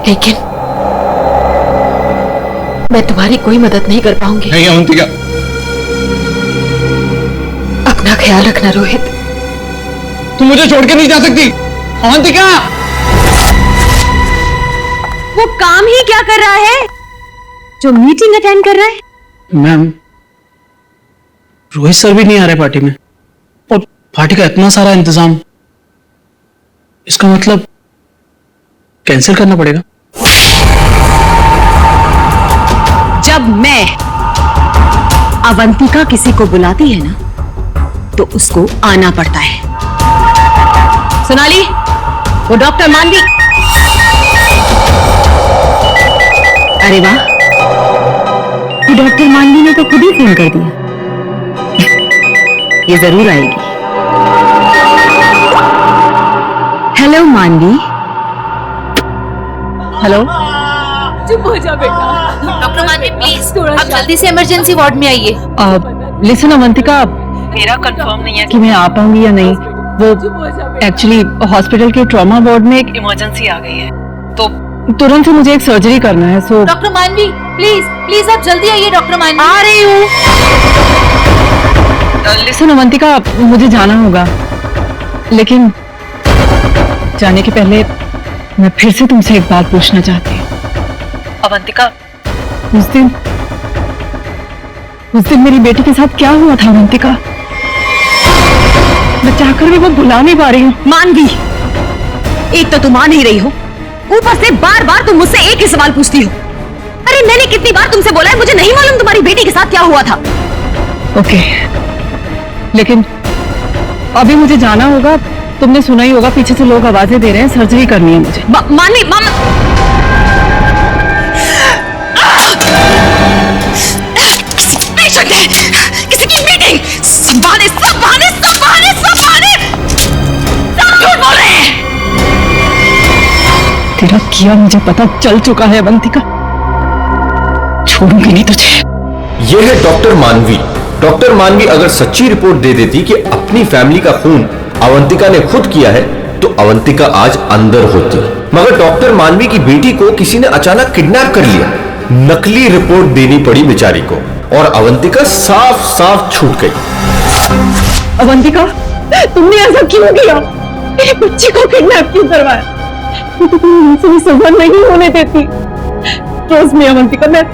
लेकिन मैं तुम्हारी कोई मदद नहीं कर पाऊंगी। नहीं अवंतिका, अपना ख्याल रखना रोहित। तुम मुझे छोड़ के नहीं जा सकती। अवंतिका, वो काम ही क्या कर रहा है जो मीटिंग अटेंड कर रहा है? मैम, रोहित सर भी नहीं आ रहे पार्टी में, और पार्टी का इतना सारा इंतजाम, इसका मतलब कैंसिल करना पड़ेगा। जब मैं अवंतिका किसी को बुलाती है ना तो उसको आना पड़ता है। सोनाली, वो डॉक्टर मानवी। अरे वाह, ये डॉक्टर मानवी ने तो खुद ही फोन कर दिया। ये जरूर आएगी। हेलो मानवी। हेलो। चुप हो जा बेटा। डॉक्टर मानवी प्लीज आप जल्दी से इमरजेंसी वार्ड में आइए। लिसन अवंतिका, मेरा कंफर्म नहीं है कि मैं आ पाऊंगी या नहीं। वो एक्चुअली हॉस्पिटल के ट्रॉमा वार्ड में एक इमरजेंसी आ गई है, तो तुरंत से मुझे एक सर्जरी करना है। सो डॉक्टर मानवी प्लीज प्लीज आप जल्दी आइए। डॉक्टर मानवी आ रही हूँ। लिसन अवंतिका, मुझे जाना होगा, लेकिन जाने के पहले मैं फिर से तुमसे एक बात पूछना चाहती हूँ। अवंतिका, उस दिन मेरी बेटी के साथ क्या हुआ था अवंतिका? मैं चाहकर भी वो भुला नहीं पा रही हूँ। मानवी, एक तो तुम आ नहीं रही हो, ऊपर से बार बार तुम मुझसे एक ही सवाल पूछती हो। अरे मैंने कितनी बार तुमसे बोला है, मुझे नहीं मालूम तुम्हारी बेटी के साथ क्या हुआ था। ओके, लेकिन अभी मुझे जाना होगा। तुमने सुना ही होगा, पीछे से लोग आवाजें दे रहे हैं, सर्जरी करनी है मुझे। मानवी, पेशेंट है, किसी की मीटिंग। सब बहाने, सब बहाने, सब बहाने, सब बहाने, सब झूठ बोल रहे हैं। तेरा किया मुझे पता चल चुका है अवंतिका, छोड़ूंगी नहीं तुझे। यह है डॉक्टर मानवी। डॉक्टर मानवी अगर सच्ची रिपोर्ट दे देती कि अपनी फैमिली का खून अवंतिका ने खुद किया है, तो अवंतिका आज अंदर होती। मगर डॉक्टर मानवी की बेटी को किसी ने अचानक किडनैप कर लिया। नकली रिपोर्ट देनी पड़ी बेचारी को, और अवंतिका साफ साफ छूट गई। अवंतिका, तुमने ऐसा क्यों किया? मेरे बच्चे को किडनैप क्यों करवाया? तुम सजा नहीं होने देती। ट्रस्ट मी अवंतिका, मैं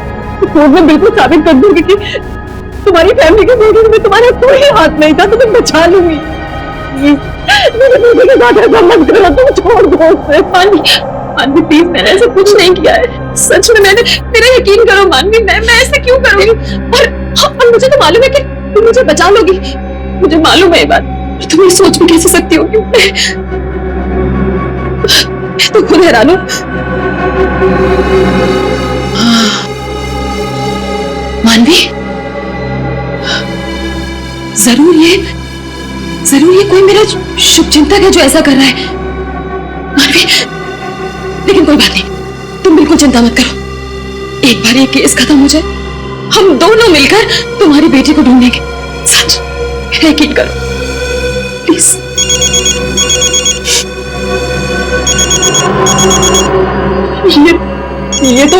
कोर्ट में बिल्कुल साबित कर दूंगी कि तुम्हारी फैमिली के मर्डर में तुम्हारा कोई हाथ नहीं था, तो तुम बचा लूंगी। मेरे बेटे के साथ ऐसा मत करो, तुम छोड़ दो उसे। मानवी प्लीज, मैंने ऐसा कुछ नहीं किया है, सच में। मेरा यकीन करो मानवी, मैं ऐसे क्यों करूंगी? और मुझे तो मालूम है कि तुम मुझे बचा लोगी, मुझे मालूम है ये बात। तुम ये सोच भी कैसे सकती हो कि मैं तो खुद हैरान हूं। मानवी, जरूर ये कोई मेरा शुभ चिंतक है जो ऐसा कर रहा है। मानवी, लेकिन कोई बात नहीं, तुम बिल्कुल चिंता मत करो। एक बार ये केस खत्म हो जाए, हम दोनों मिलकर तुम्हारी बेटी को ढूंढेंगे। सच, मेरा यकीन करो प्लीज। ये तो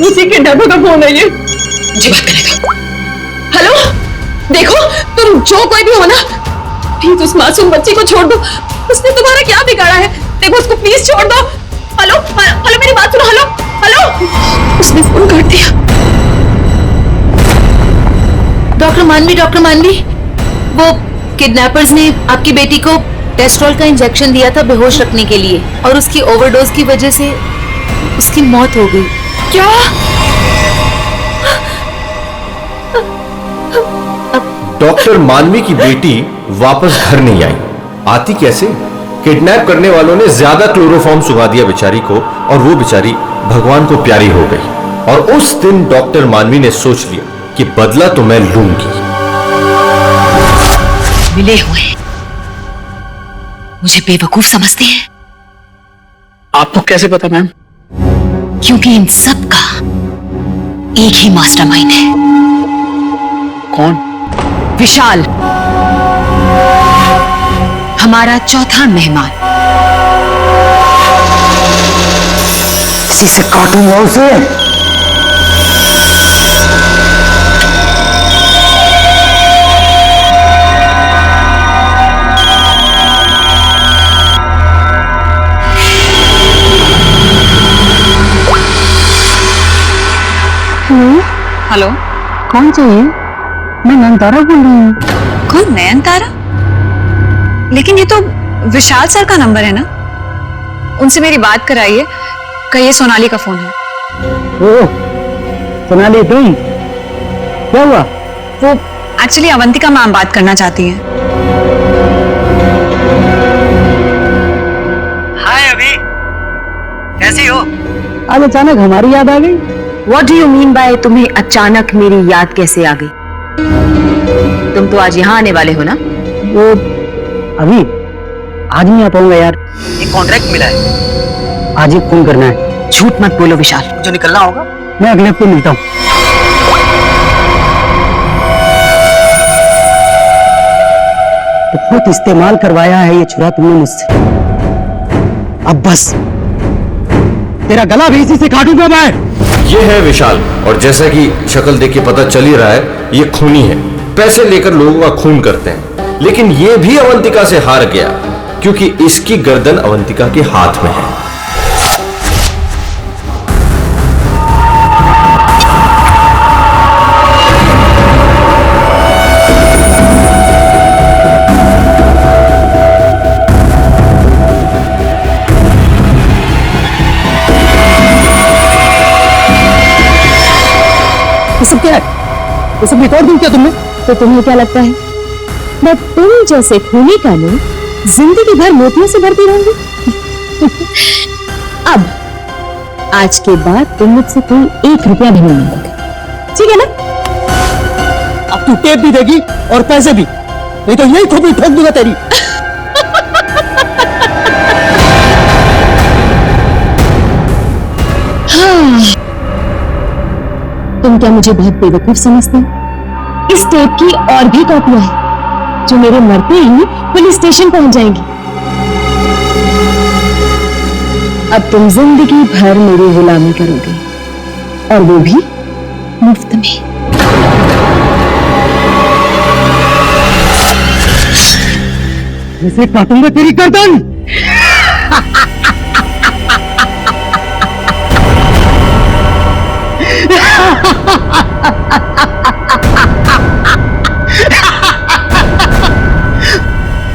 उसी के डब्बे का फोन है। ये मुझे बात करेगा। हेलो, देखो तुम जो कोई भी हो ना, प्लीज उस मासूम बच्ची को छोड़ दो। उसने तुम्हारा क्या बिगाड़ा है? देखो उसको प्लीज छोड़ दो। हेलो हेलो, मेरी बात सुनो। हेलो हेलो, उसने फोन काट दिया। डॉक्टर मानवी, वो किडनैपर्स ने आपकी बेटी को टेस्ट्रॉल का इंजेक्शन दिया था बेहोश रखने के लिए, और उसकी ओवरडोज की वजह से उसकी मौत हो गई। क्या? डॉक्टर मानवी की बेटी वापस घर नहीं आई। आती कैसे? किडनैप करने वालों ने ज्यादा क्लोरोफॉर्म सुगा दिया बेचारी को, और वो बेचारी भगवान को प्यारी हो गई। और उस दिन डॉक्टर मानवी ने सोच लिया कि बदला तो मैं लूंगी। मिले हुए मुझे बेवकूफ समझते हैं। आपको कैसे पता मैम? क्योंकि इन सब का एक ही मास्टरमाइंड है। कौन? विशाल, हमारा चौथा मेहमान। इसी से काटूंगा उसे। हेलो, कौन चाहिए? मैं नयनतारा बोल रही हूँ। कौन? नयनतारा? लेकिन ये तो विशाल सर का नंबर है ना, उनसे मेरी बात कराइए। कहिए सोनाली का फोन है। ओह, सोनाली तुम? क्या हुआ? वो एक्चुअली अवंतिका मैम बात करना चाहती हैं। हाय अभी, कैसी हो? आज अचानक हमारी याद आ गई। What do you mean by तुम्हें अचानक मेरी याद कैसे आ गई? तुम तो आज यहाँ आने वाले हो ना? वो अभी आज नहीं आ पाऊंगा यार। एक कॉन्ट्रैक्ट मिला है, आज ही फोन करना है। झूठ मत बोलो विशाल। जो निकलना होगा। मैं अगले हफ्ते मिलता हूँ। बहुत इस्तेमाल करवाया है ये छुरा तुमने मुझसे। अब बस तेरा गला भी इसी से काटूंगा मैं। ये है विशाल, और जैसा कि शक्ल देख के पता चल ही रहा है, ये खूनी है। पैसे लेकर लोगों का खून करते हैं, लेकिन ये भी अवंतिका से हार गया क्योंकि इसकी गर्दन अवंतिका के हाथ में है। ये सब क्या है? ये सब रिकॉर्ड दूं क्या तुमने? तो तुम्हें क्या लगता है मैं तुम जैसे खूनी का मुंह जिंदगी भर मोतियों से भरती रहूंगी? अब आज के बाद तुम मुझसे कोई 1 रुपया भी नहीं मांगोगे, ठीक है ना? अब तू टेप भी देगी और पैसे भी, नहीं तो यही खोपड़ी ठोक दूंगा तेरी। हाँ, तुम क्या मुझे बहुत बेवकूफ समझते हो? इस टेप की और भी कॉपियां हैं जो मेरे मरते ही पुलिस स्टेशन पहुंच जाएंगी। अब तुम जिंदगी भर मेरी गुलामी करोगे, और वो भी मुफ्त में। इसे काटूंगा तेरी गर्दन।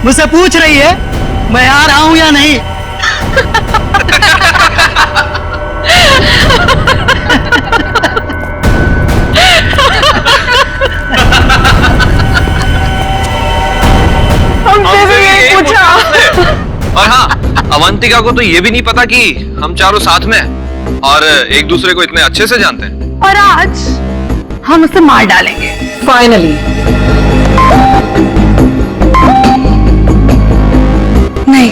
मुझसे पूछ रही है मैं आ रहा हूं या नहीं? हमसे भी यही पूछा। और हाँ, अवंतिका को तो ये भी नहीं पता कि हम चारों साथ में हैं और एक दूसरे को इतने अच्छे से जानते हैं। और आज हम उसे मार डालेंगे फाइनली। नहीं,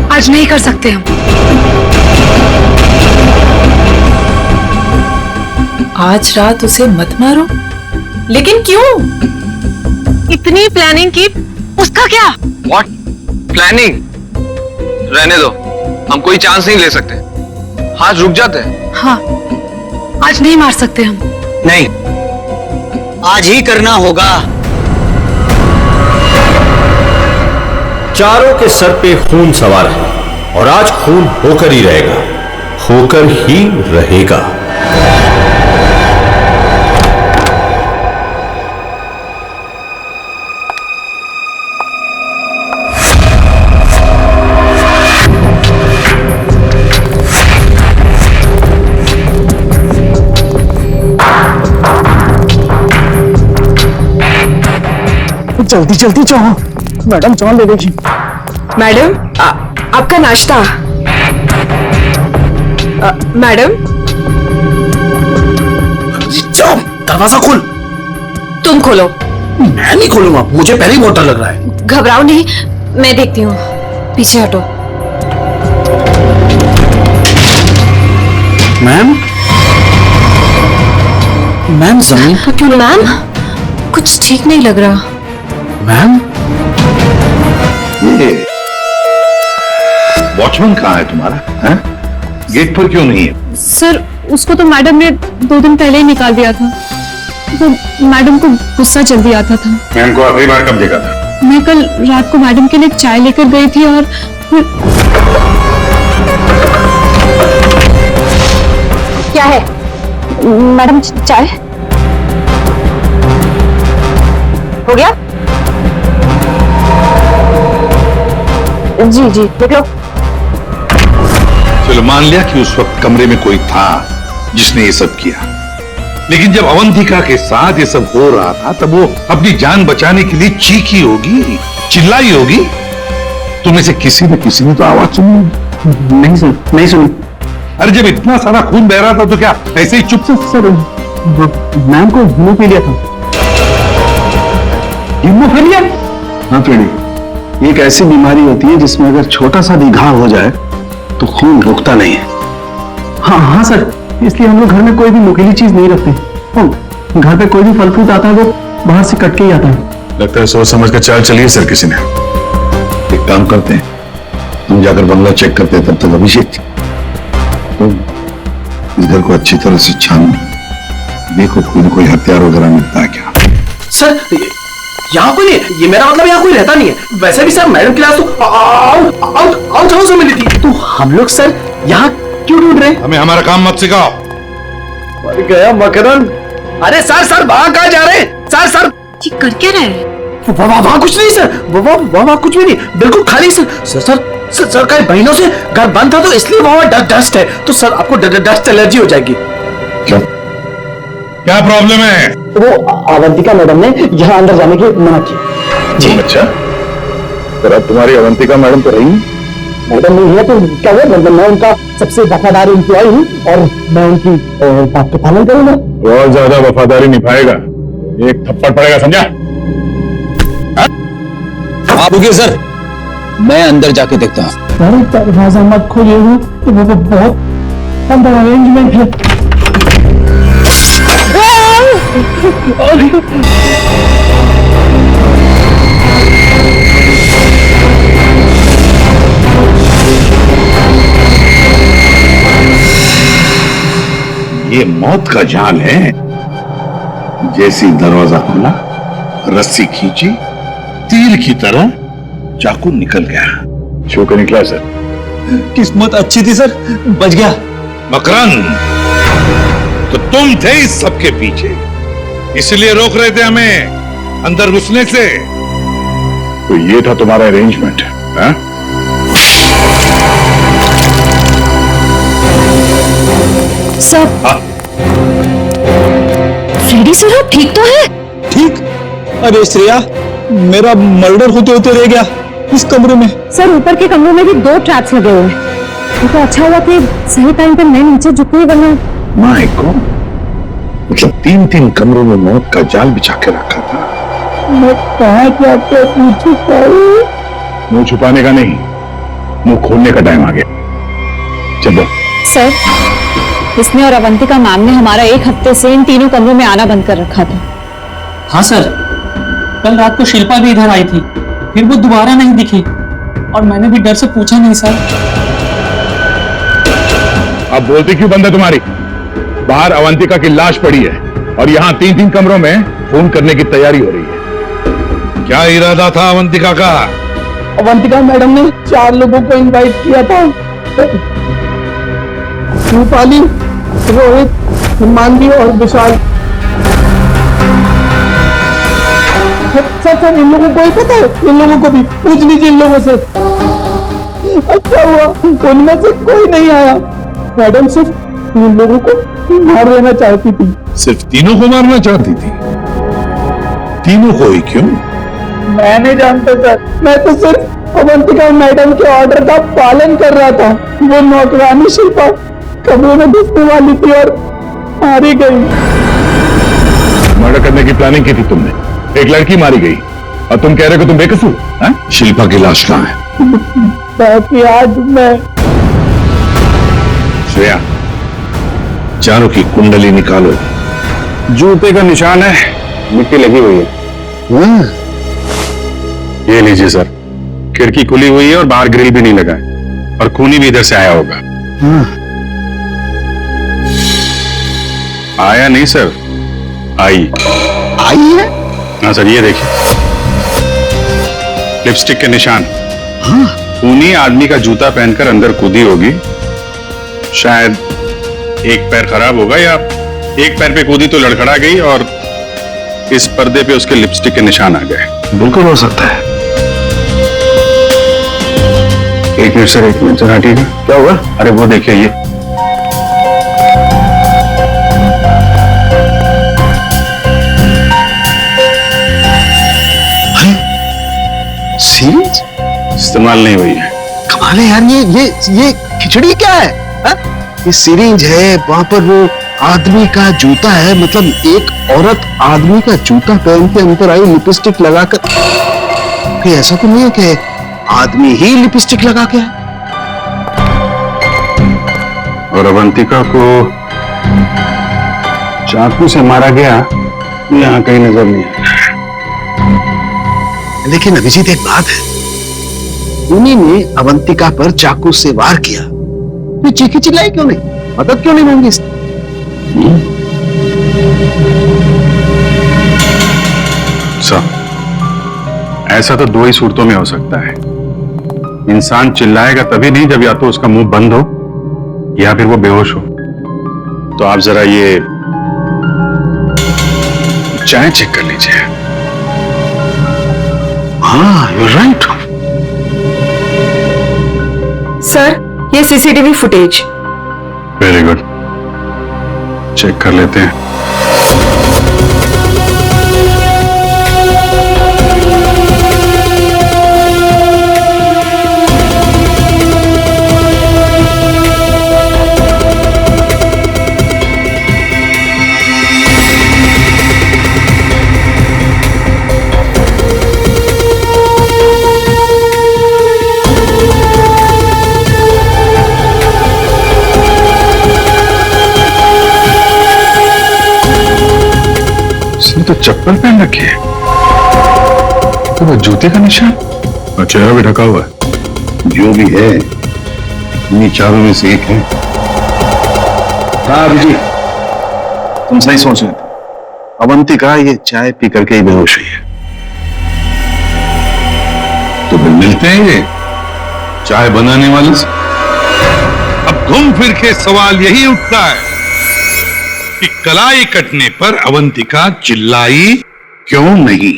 आज नहीं कर सकते हम। आज रात उसे मत मारो। लेकिन क्यों? इतनी प्लानिंग की, उसका क्या? What? प्लानिंग? रहने दो, हम कोई चांस नहीं ले सकते। आज रुक जाते हैं। हाँ, आज नहीं मार सकते हम। नहीं, आज ही करना होगा। चारों के सर पे खून सवार है और आज खून होकर ही रहेगा, होकर ही रहेगा। जल्दी जल्दी जाओ, मैडम चावल दे देगी। मैडम, आपका नाश्ता। मैडम, जाओ, दरवाजा खोल। तुम खोलो। मैं नहीं खोलूंगा, मुझे पहले ही बहुत डर लग रहा है। घबराओ नहीं, मैं देखती हूँ। पीछे हटो। मैम, मैम जमीन पर क्यों? मैम, कुछ ठीक नहीं लग रहा। मैम, ये वॉचमैन कहाँ है तुम्हारा? हैं? गेट पर क्यों नहीं है? सर, उसको तो मैडम ने 2 दिन पहले ही निकाल दिया था। तो मैडम को गुस्सा जल्दी आता था। मैम को आखिरी बार कब देखा था? मैं कल रात को मैडम के लिए चाय लेकर गई थी और क्या है? मैडम चाय हो गया? जी जी देख लो। चलो मान लिया कि उस वक्त कमरे में कोई था जिसने ये सब किया, लेकिन जब अवंतिका के साथ ये सब हो रहा था तब वो अपनी जान बचाने के लिए चीखी होगी, चिल्लाई होगी। तुम्हें से किसी न किसी ने तो आवाज सुनी? नहीं सर, नहीं सुनी। अरे जब इतना सारा खून बह रहा था तो क्या ऐसे ही चुप से? सर मैम को हीमोफीलिया था। हीमोफीलिया? हाँ फ्रेडी, एक ऐसी बीमारी होती है जिसमें अगर छोटा सा भी घाव हो जाए तो खून रुकता नहीं है। हाँ सर, इसलिए हम लोग घर में कोई भी नुकीली चीज नहीं रखते। घर पे कोई भी फल फ्रूट आता है वो बाहर से कट के ही आता है। लगता है सोच समझ कर चाल चलिए सर किसी ने। एक काम करते हैं, हम जाकर बंगला चेक करते हैं, तब तक अभिषेक तुम इस घर को अच्छी तरह से छान देखो, कोई हथियार वगैरह मिलता है क्या। सर यहाँ कोई नहीं, ये मेरा मतलब यहाँ कोई रहता नहीं है। वैसे भी सर मैडम क्लास तो आउट हाउस में मिली थी, तो हम लोग सर यहाँ क्यों ढूंढ रहे हैं? हमें हमारा काम मत सिखाओ। मर गया मकरन। अरे सर वहां कहाँ जा रहे हैं? सर ये कर क्या रहे हैं? वहां कुछ नहीं सर, वहां कुछ भी नहीं, बिल्कुल खाली सर कई महीनों से घर बंद था तो इसलिए वहां डस्ट है, तो सर आपको डस्ट एलर्जी हो जाएगी। क्या प्रॉब्लम है? वो अवंतिका मैडम ने यहाँ अंदर जाने की मना की जी। अच्छा, पर अब तुम्हारी अवंतिका मैडम तो रही मैडम नहीं है तो क्या हुआ? मतलब मैं उनका सबसे वफादार एम्प्लॉय हूँ और मैं उनकी बात का पालन करूंगा। और ज्यादा वफादारी निभाएगा एक थप्पड़ पड़ेगा, समझा? आप रुकिए सर, मैं अंदर जाके देखता हूँ। दरवाजा मत खोलिए, वो बहुत अंदर अरेंजमेंट है। ये मौत का जाल है। जैसी दरवाजा खोला, रस्सी खींची, तीर की तरह चाकू निकल गया। छू के निकला सर। किस्मत अच्छी थी सर, बच गया। मकरन, तो तुम थे इस सबके पीछे, इसलिए रोक रहे थे हमें अंदर घुसने से। तो ये था तुम्हारा अरेंजमेंट? सर फ्रेडी सर आप ठीक तो है? ठीक? अरे श्रेया, मेरा मर्डर होते होते रह गया इस कमरे में। सर ऊपर के कमरों में भी 2 ट्रैप्स लगे हुए हैं, तो अच्छा हुआ कि सही टाइम पे मैं नीचे झुक गई, वरना माय गॉड, मतलब 3 कमरों में मौत का जाल बिछा के रखा था। मैं कहाँ जाकर पूछूं? मुंह छुपाने का नहीं, मुंह खोलने का टाइम आ गया। चलो सर, इसने और अवंतिका मैम ने हमारा 1 हफ्ते से इन 3 कमरों में आना बंद कर रखा था। हाँ सर, कल रात को शिल्पा भी इधर आई थी, फिर वो दोबारा नहीं दिखी और मैंने भी डर से पूछा नहीं सर। अब बोलती क्यों बंद है तुम्हारी? बाहर अवंतिका की लाश पड़ी है और यहाँ 3 कमरों में फोन करने की तैयारी हो रही है। क्या इरादा था अवंतिका का? अवंतिका मैडम ने 4 लोगों को इनवाइट किया था, रूपाली, रोहित, मानवी और विशाल। सर इन लोगों को ही पता है, इन लोगों को भी पूछ लीजिए इन लोगों से। अच्छा हुआ उनमें से कोई नहीं आया, मैडम सिर्फ इन लोगों को मार देना चाहती थी। सिर्फ तीनों को मारना चाहती थी? तीनों को ही क्यों? मैं नहीं जानता सर, मैं तो सिर्फ अवंतिका मैडम के ऑर्डर का पालन कर रहा था। वो नौकरानी शिल्पा कमरे में घुसने वाली थी और मारी गई। मर्डर करने की प्लानिंग की थी तुमने, एक लड़की मारी गई और तुम कह रहे हो तुम बेकसूर? शिल्पा की लाश कहाँ है? बाकी आज मैं श्रेया, चारों की कुंडली निकालो। जूते का निशान है, मिट्टी लगी हुई है। ये लीजिए सर, खिड़की खुली हुई है और बाहर ग्रिल भी नहीं लगा है और खूनी भी इधर से आया होगा। आया नहीं सर, आई है? हाँ सर, ये देखिए लिपस्टिक के निशान। खूनी आदमी का जूता पहनकर अंदर कूदी होगी, शायद एक पैर खराब होगा या एक पैर पे कूदी तो लड़खड़ा गई और इस पर्दे पे उसके लिपस्टिक के निशान आ गए। बिल्कुल हो सकता है। एक मिनट सर, एक मिनट सर, हाँ ठीक है। क्या हुआ? अरे वो देखिए ये सीरीज इस्तेमाल नहीं हुई है। कमाल है यार, ये खिचड़ी क्या है? हा? ये सीरीज है, वहां पर वो आदमी का जूता है, मतलब एक औरत आदमी का जूता पहन के अंदर आई लिपस्टिक लगाकर। कहीं ऐसा तो नहीं है कि आदमी ही लिपस्टिक लगा के आए? और अवंतिका को चाकू से मारा गया यहाँ कहीं नजर नहीं आया। लेकिन अभिजीत एक बात है, उन्हीं ने अवंतिका पर चाकू से वार किया, तो चीखी चिल्लाई क्यों नहीं? मदद क्यों नहीं मांगी इसने? ऐसा तो दो ही सूरतों में हो सकता है। इंसान चिल्लाएगा तभी नहीं जब या तो उसका मुंह बंद हो या फिर वो बेहोश हो। तो आप जरा ये चाय चेक कर लीजिए। हाँ, यू राइट। सर, ये CCTV footage. Very good, check कर लेते हैं। तो चप्पल पहन रखी है, तो वो जूते का निशान और चेहरा भी ढका हुआ है। जो भी है, इन्हीं चारों में से एक है। हाँ अभिजीत, तुम सही सोच रहे थे। अवंतिका ये चाय पी करके ही बेहोश हुई है। तो फिर मिलते हैं ये चाय बनाने वाले से। अब घूम फिर के सवाल यही उठता है कि कलाई कटने पर अवंतिका चिल्लाई क्यों नहीं?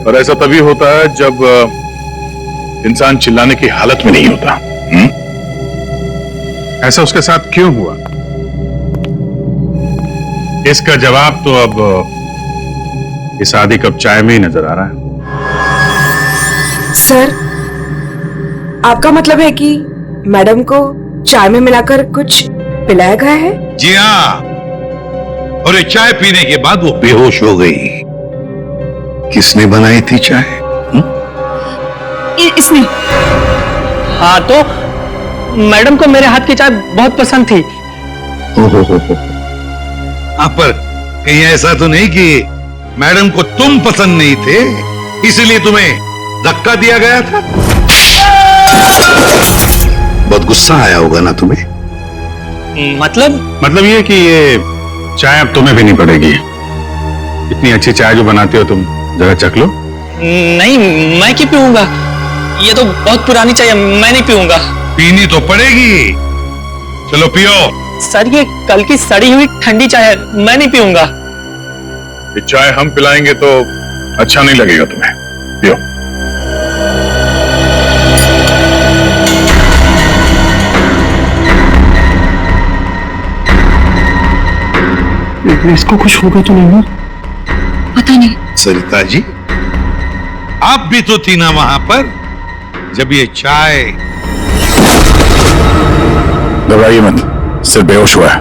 और ऐसा तभी होता है जब इंसान चिल्लाने की हालत में नहीं होता। ऐसा उसके साथ क्यों हुआ? इसका जवाब तो अब इस आधी कप चाय में ही नजर आ रहा है। सर, आपका मतलब है कि मैडम को चाय में मिलाकर कुछ पिलाया गया है? जी हाँ, और ये चाय पीने के बाद वो बेहोश हो गई। किसने बनाई थी चाय? इसने। हाँ, तो मैडम को मेरे हाथ की चाय बहुत पसंद थी। ओहो हाँ, पर कहीं ऐसा तो नहीं कि मैडम को तुम पसंद नहीं थे इसलिए तुम्हें धक्का दिया गया था? बहुत गुस्सा आया होगा ना तुम्हें? मतलब ये कि ये चाय अब तुम्हें भी नहीं पड़ेगी। इतनी अच्छी चाय जो बनाते हो तुम, जरा चख लो। नहीं, मैं क्यों पीऊंगा? ये तो बहुत पुरानी चाय है, मैं नहीं पीऊंगा। पीनी तो पड़ेगी, चलो पियो। सर, ये कल की सड़ी हुई ठंडी चाय है, मैं नहीं पीऊंगा। ये चाय हम पिलाएंगे तो अच्छा नहीं लगेगा तुम्हें, पियो। इसको कुछ हो गया तो नहीं ना? पता नहीं। सरिता जी, आप भी तो थी ना वहां पर जब ये चाय। घबराइए मत, सिर्फ बेहोश हुआ है।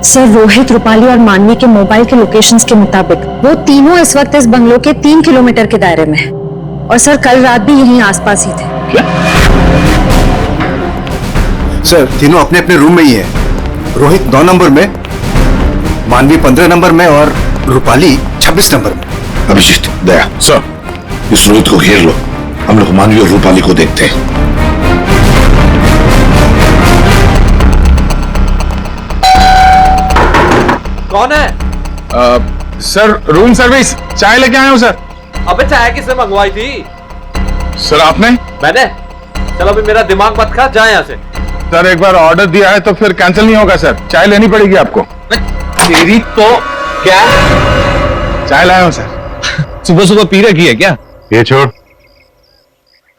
सर, रोहित, रूपाली और मानवी के मोबाइल के लोकेशंस के मुताबिक वो तीनों इस वक्त इस बंगलो के 3 किलोमीटर के दायरे में हैं। और सर, कल रात भी यहीं आसपास ही थे। क्या? सर, तीनों अपने अपने रूम में ही है। रोहित 9 नंबर में, मानवी 15 नंबर में और रूपाली 26 नंबर में। अभिजीत, दया सर, इस रोहित को घेर लो, हम लोग मानवी और रूपाली को देखते हैं। कौन है? सर, रूम सर्विस, चाय लेके आया हूं सर। अबे चाय किसने मंगवाई थी? सर आपने? मैंने? चलो अभी मेरा दिमाग मत खा, जाए यहां से। सर एक बार ऑर्डर दिया है तो फिर कैंसिल नहीं होगा सर, चाय लेनी पड़ेगी आपको। तेरी तो क्या चाय लाया हूं सर। सुबह सुबह पी रखी है क्या? ये छोड़,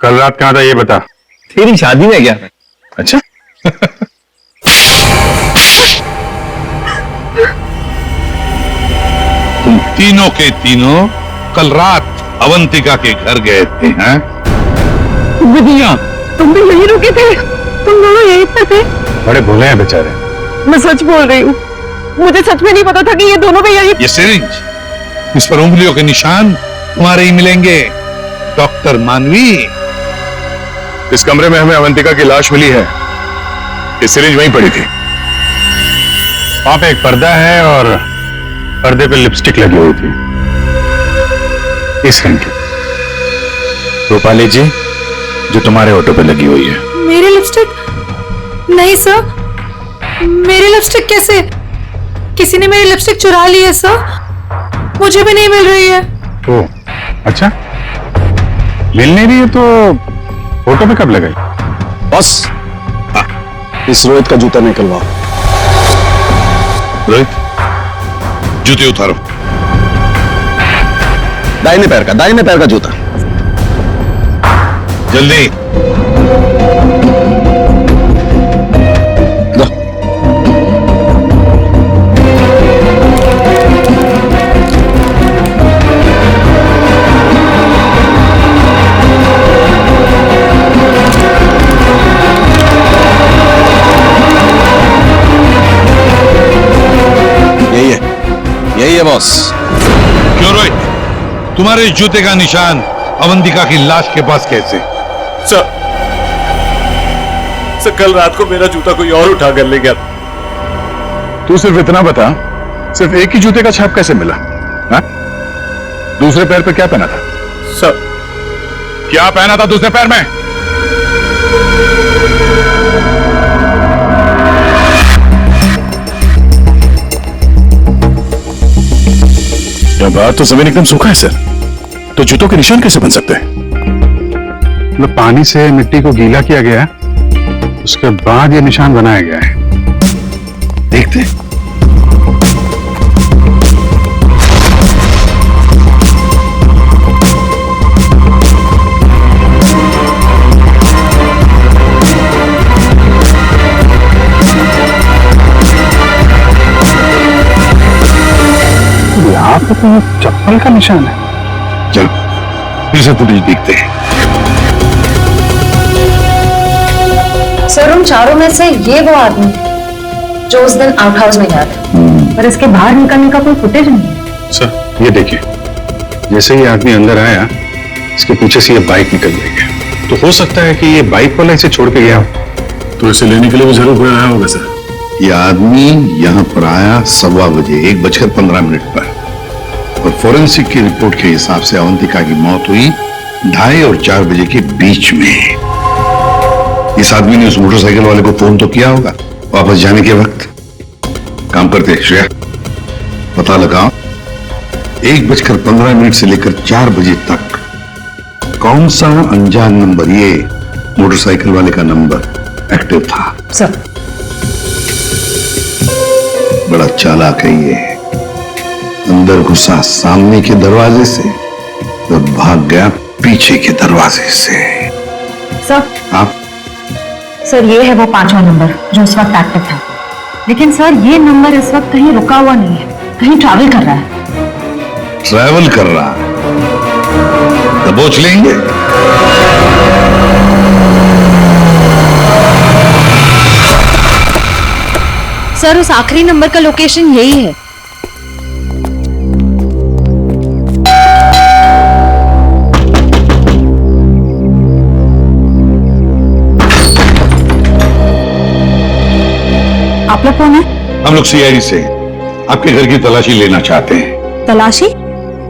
कल रात कहां था ये बता। तेरी शादी में गया। अच्छा तुम तीनों के तीनों कल रात अवंतिका के घर गए थे, हैं? विदिया, तुम भी यहीं रुके थे? तुम दोनों यहीं पर थे? बड़े भोले हैं बेचारे। मैं सच बोल रही हूँ, मुझे सच में नहीं पता था कि ये दोनों भी यहीं। ये सिरिंज, इस पर उंगलियों के निशान तुम्हारे ही मिलेंगे डॉक्टर मानवी। इस कमरे में हमें अवंतिका की लाश मिली है, ये सिरिंज वहीं पड़ी थी। वहां पे एक पर्दा है और पर्दे पे लिपस्टिक लगी हुई थी इस रंग की। रूपाली जी, जो तुम्हारे ऑटो पे लगी हुई है। मेरी लिपस्टिक? नहीं सर, मेरी लिपस्टिक कैसे? किसी ने मेरी लिपस्टिक चुरा ली है सर, मुझे भी नहीं मिल रही है। ओ, अच्छा, मिल नहीं रही है तो ऑटो पे कब लगाई? बस इस रोहित का जूता निकलवाओ। रोहित, जूते उतारो। दाहिने पैर का जूता जल्दी। यही है बॉस। क्यों रोहित, तुम्हारे जूते का निशान अवंतिका की लाश के पास कैसे? सर कल रात को मेरा जूता कोई और उठा कर ले गया। तू सिर्फ इतना बता, सिर्फ एक ही जूते का छाप कैसे मिला? हा? दूसरे पैर पे क्या पहना था? सर क्या पहना था दूसरे पैर में? यह बात तो जमीन एकदम सूखा है सर, तो जूतों के निशान कैसे बन सकते हैं? मतलब पानी से मिट्टी को गीला किया गया है, उसके बाद ये निशान बनाया गया है। देखते यहाँ पे तो चप्पल का निशान है। चलो फिर से फुटेज देखते हैं। सर उन चारों में से ये वो आदमी जो उस दिन आउट हाउस में गया था, पर इसके बाहर निकलने का कोई फुटेज नहीं है। सर ये देखिए, जैसे ही आदमी अंदर आया, इसके पीछे से ये बाइक निकल गई है। तो हो सकता है कि ये बाइक वाला इसे छोड़ के गया हो, तो इसे लेने के लिए भी जरूर कोई आया होगा सर। ये आदमी यहाँ पर आया 1:15 बजे, 1:15 पर, और फोरेंसिक की रिपोर्ट के हिसाब से अवंतिका की मौत हुई 2:30 और 4 बजे के बीच में। इस आदमी ने उस मोटरसाइकिल वाले को फोन तो किया होगा वापस जाने के वक्त। काम करते श्रेया, पता लगाओ 1:15 से लेकर 4 बजे तक कौन सा अनजान नंबर, ये मोटरसाइकिल वाले का नंबर एक्टिव था। सर बड़ा चालाक है ये, अंदर घुसा सामने के दरवाजे से तो भाग गया पीछे के दरवाजे से। सर आप सर ये है वो 5वां नंबर जो इस वक्त एक्टिव था, लेकिन सर ये नंबर इस वक्त कहीं रुका हुआ नहीं है, कहीं ट्रैवल कर रहा है। ट्रैवल कर रहा है, दबोच लेंगे। सर उस आखिरी नंबर का लोकेशन यही है। आप लोग कौन है? हम लोग सीआईडी से आपके घर की तलाशी लेना चाहते हैं। तलाशी?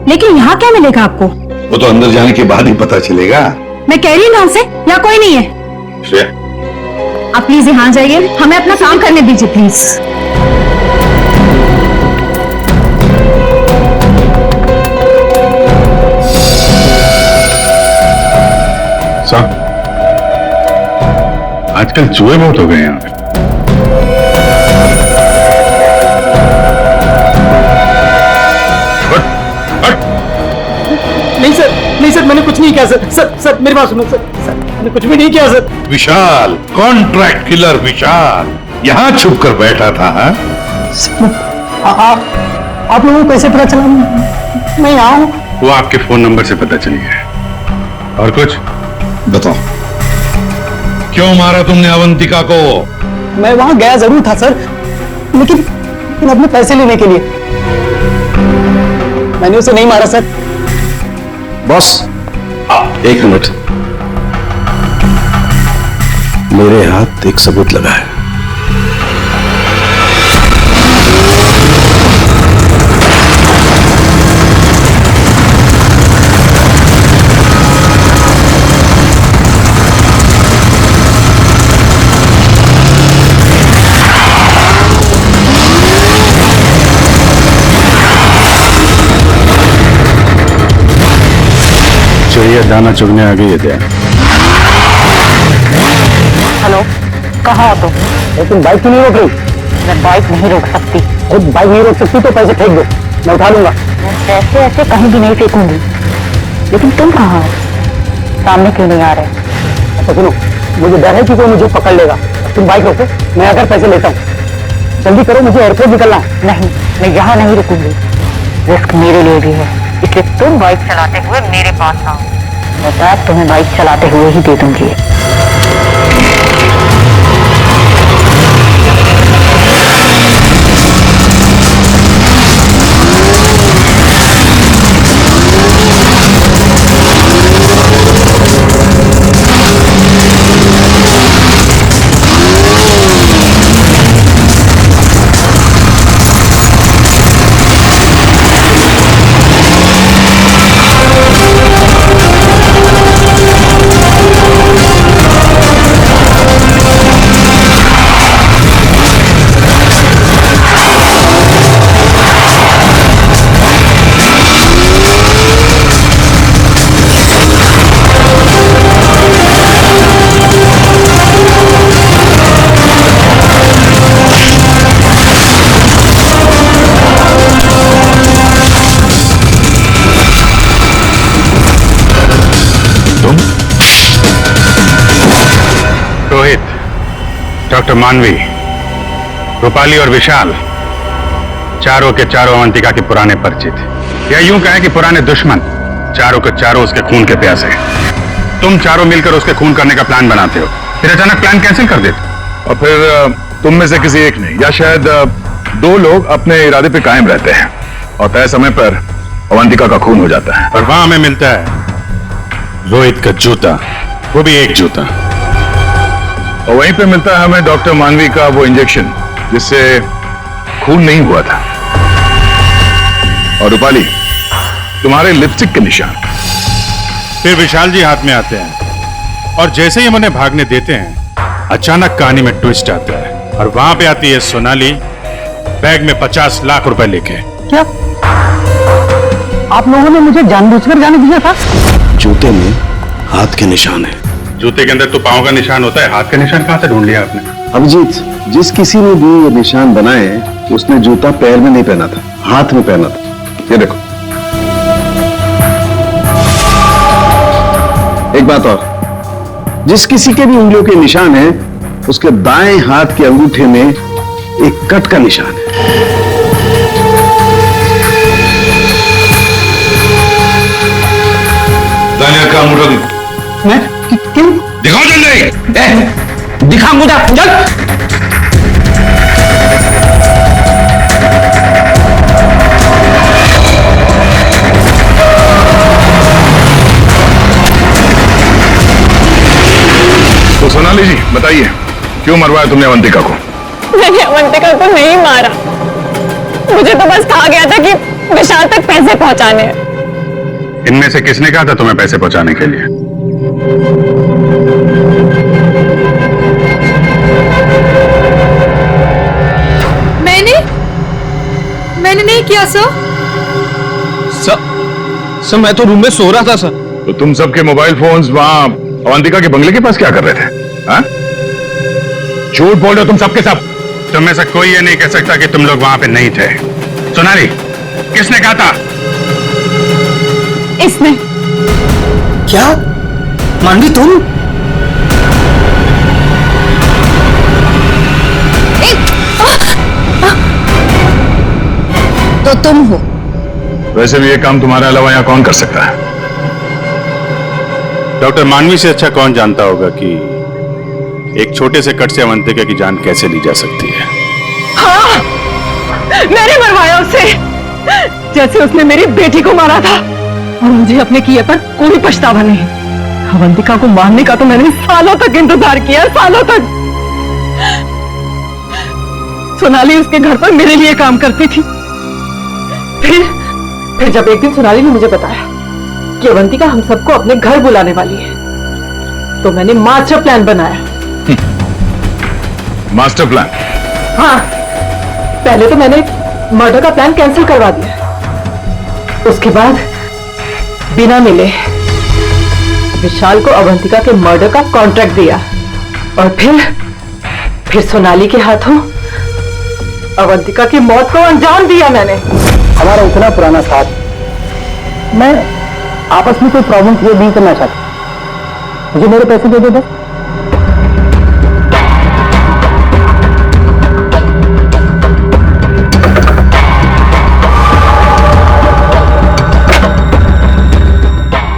लेकिन यहाँ क्या मिलेगा आपको? वो तो अंदर जाने के बाद ही पता चलेगा। मैं कह रही हूँ ना उसे, यहाँ कोई नहीं है। श्रेया, आप प्लीज यहाँ जाइए, हमें अपना काम करने दीजिए प्लीज। आजकल चूहे बहुत हो गए हैं यहाँ पे। नहीं सर मैंने कुछ नहीं किया सर मेरी बात सुनो सर मैंने कुछ भी नहीं किया सर। विशाल, कॉन्ट्रैक्ट किलर विशाल, यहाँ छुप कर बैठा था। आप लोगों को कैसे पता चला मैं यहाँ हूँ? वो आपके फोन नंबर से पता चली है। और कुछ बताओ, क्यों मारा तुमने अवंतिका को? मैं वहां गया जरूर था सर, लेकिन अपने पैसे लेने के लिए। मैंने उसे नहीं मारा सर। बॉस एक मिनट, मेरे हाथ एक सबूत लगा है। चिड़िया दाना चुगने आ गई है क्या? हेलो, कहाँ हो तुम? लेकिन बाइक क्यों नहीं रोक रही? मैं बाइक नहीं रोक सकती। बाइक नहीं रोक सकती तो पैसे फेंक दो, मैं उठा लूंगा। मैं पैसे ऐसे कहीं भी नहीं फेंकूंगी। लेकिन तुम कहाँ हो? सामने क्यों नहीं आ रहे? अच्छा सुनो, मुझे डर है कि कोई मुझे पकड़ लेगा। तुम बाइक रोको, मैं अगर पैसे लेता हूँ। जल्दी करो, मुझे एयरपोर्ट निकलना है। नहीं, मैं यहाँ नहीं रुकूंगी। रिस्क मेरे लिए भी है, इसलिए तुम बाइक चलाते हुए मेरे पास आओ। मैं बैग तुम्हें बाइक चलाते हुए ही दे दूंगी। डॉक्टर मानवी, रूपाली और विशाल चारों के चारों अवंतिका के पुराने परिचित, या यूं कहें कि पुराने दुश्मन। चारों के चारों उसके खून के प्यासे। तुम चारों मिलकर उसके खून करने का प्लान बनाते हो, फिर अचानक प्लान कैंसिल कर देते। और फिर तुम में से किसी एक ने या शायद दो लोग अपने इरादे पे कायम रहते हैं और तय समय पर अवंतिका का खून हो जाता है। और वहां हमें मिलता है रोहित का जूता, वो भी एक जूता। और वहीं पे मिलता है हमें डॉक्टर मानवी का वो इंजेक्शन जिससे खून नहीं हुआ था। और रूपाली, तुम्हारे लिपस्टिक के निशान। फिर विशाल जी हाथ में आते हैं और जैसे ही हम उन्हें भागने देते हैं, अचानक कहानी में ट्विस्ट आता है और वहां पे आती है सोनाली, बैग में 50 लाख रुपए लेके। क्या आप लोगों ने मुझे जानबूझकर जाने दिया था? जूते में हाथ के निशान है। जूते के अंदर तो पांव का निशान होता है, हाथ का निशान कहां से ढूंढ लिया आपने? अभिजीत, जिस किसी ने भी ये निशान बनाए, उसने जूता पैर में नहीं पहना था, हाथ में पहना था। ये देखो। एक बात और, जिस किसी के भी उंगलियों के निशान है, उसके दाएं हाथ के अंगूठे में एक कट का निशान है। दानिया का अंगूठा मैं क्यों? दिखाओ जल्दी। दिखा मुझे, चल। तो सोनाली जी बताइए, क्यों मरवाया तुमने अवंतिका को? मैंने अवंतिका को नहीं मारा, मुझे तो बस कहा गया था कि विशाल तक पैसे पहुंचाने हैं। इनमें से किसने कहा था तुम्हें पैसे पहुंचाने के लिए? मैंने नहीं किया सर मैं तो रूम में सो रहा था सर। तो तुम सबके मोबाइल फोन्स वहां अवंतिका के बंगले के पास क्या कर रहे थे? हाँ? झूठ बोल रहे हो तुम सबके सब। तुम में से कोई ये नहीं कह सकता कि तुम लोग वहां पे नहीं थे। सोनाली, किसने कहा था? इसने। क्या मानवी तुम? तो तुम हो। वैसे भी ये काम तुम्हारे अलावा यहाँ कौन कर सकता है? डॉक्टर मानवी से अच्छा कौन जानता होगा कि एक छोटे से कट से अवंतिका की जान कैसे ली जा सकती है। हाँ, मैंने मरवाया उसे, जैसे उसने मेरी बेटी को मारा था, और मुझे अपने किए पर कोई पछतावा नहीं। अवंतिका को मारने का तो मैंने सालों तक इंतजार किया, सालों तक। सोनाली उसके घर पर मेरे लिए काम करती थी। फिर जब एक दिन सोनाली ने मुझे बताया कि अवंतिका हम सबको अपने घर बुलाने वाली है, तो मैंने मास्टर प्लान बनाया। Master plan? हाँ, पहले तो मैंने मर्डर का प्लान कैंसिल करवा दिया। उसके बाद बिना मिले विशाल को अवंतिका के मर्डर का कॉन्ट्रैक्ट दिया, और फिर सोनाली के हाथों अवंतिका की मौत को अंजाम दिया मैंने। हमारा इतना पुराना साथ, मैं आपस में कोई प्रॉब्लम क्रिएट नहीं करना चाहता। मुझे मेरे पैसे दे दो बस।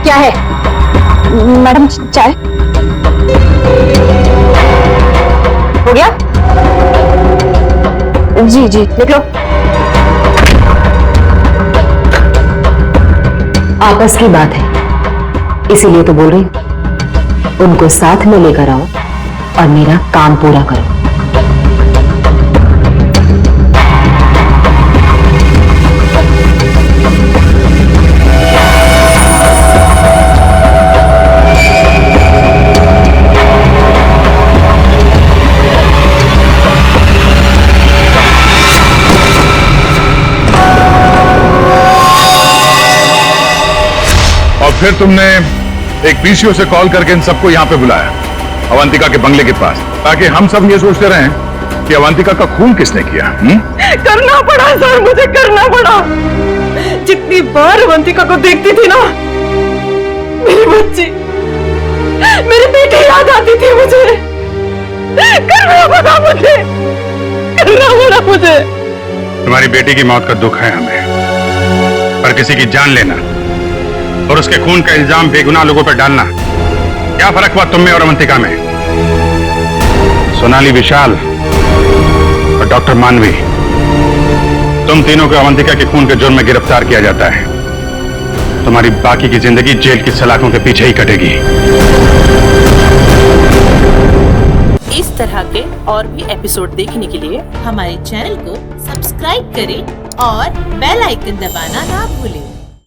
क्या है मैडम? चाय हो गया? जी जी, लिख लो। आपस की बात है, इसीलिए तो बोल रही हूं। उनको साथ में लेकर आओ और मेरा काम पूरा करो। फिर तुमने एक पीसीओ से कॉल करके इन सबको यहाँ पे बुलाया, अवंतिका के बंगले के पास, ताकि हम सब ये सोचते रहें कि अवंतिका का खून किसने किया। करना पड़ा सर, मुझे करना पड़ा। जितनी बार अवंतिका को देखती थी ना, मेरी बच्ची, मेरी बेटी याद आती थी मुझे। करना पड़ा मुझे, करना पड़ा मुझे। तुम्हारी बेटी की मौत का दुख है हमें, पर किसी की जान लेना और उसके खून का इल्जाम बेगुनाह लोगों पर डालना, क्या फर्क हुआ तुम में और अवंतिका में? सोनाली, विशाल और डॉक्टर मानवी, तुम तीनों को अवंतिका के खून के जुर्म में गिरफ्तार किया जाता है। तुम्हारी बाकी की जिंदगी जेल की सलाखों के पीछे ही कटेगी। इस तरह के और भी एपिसोड देखने के लिए हमारे चैनल को सब्सक्राइब करें और बेल आइकन दबाना ना भूलें।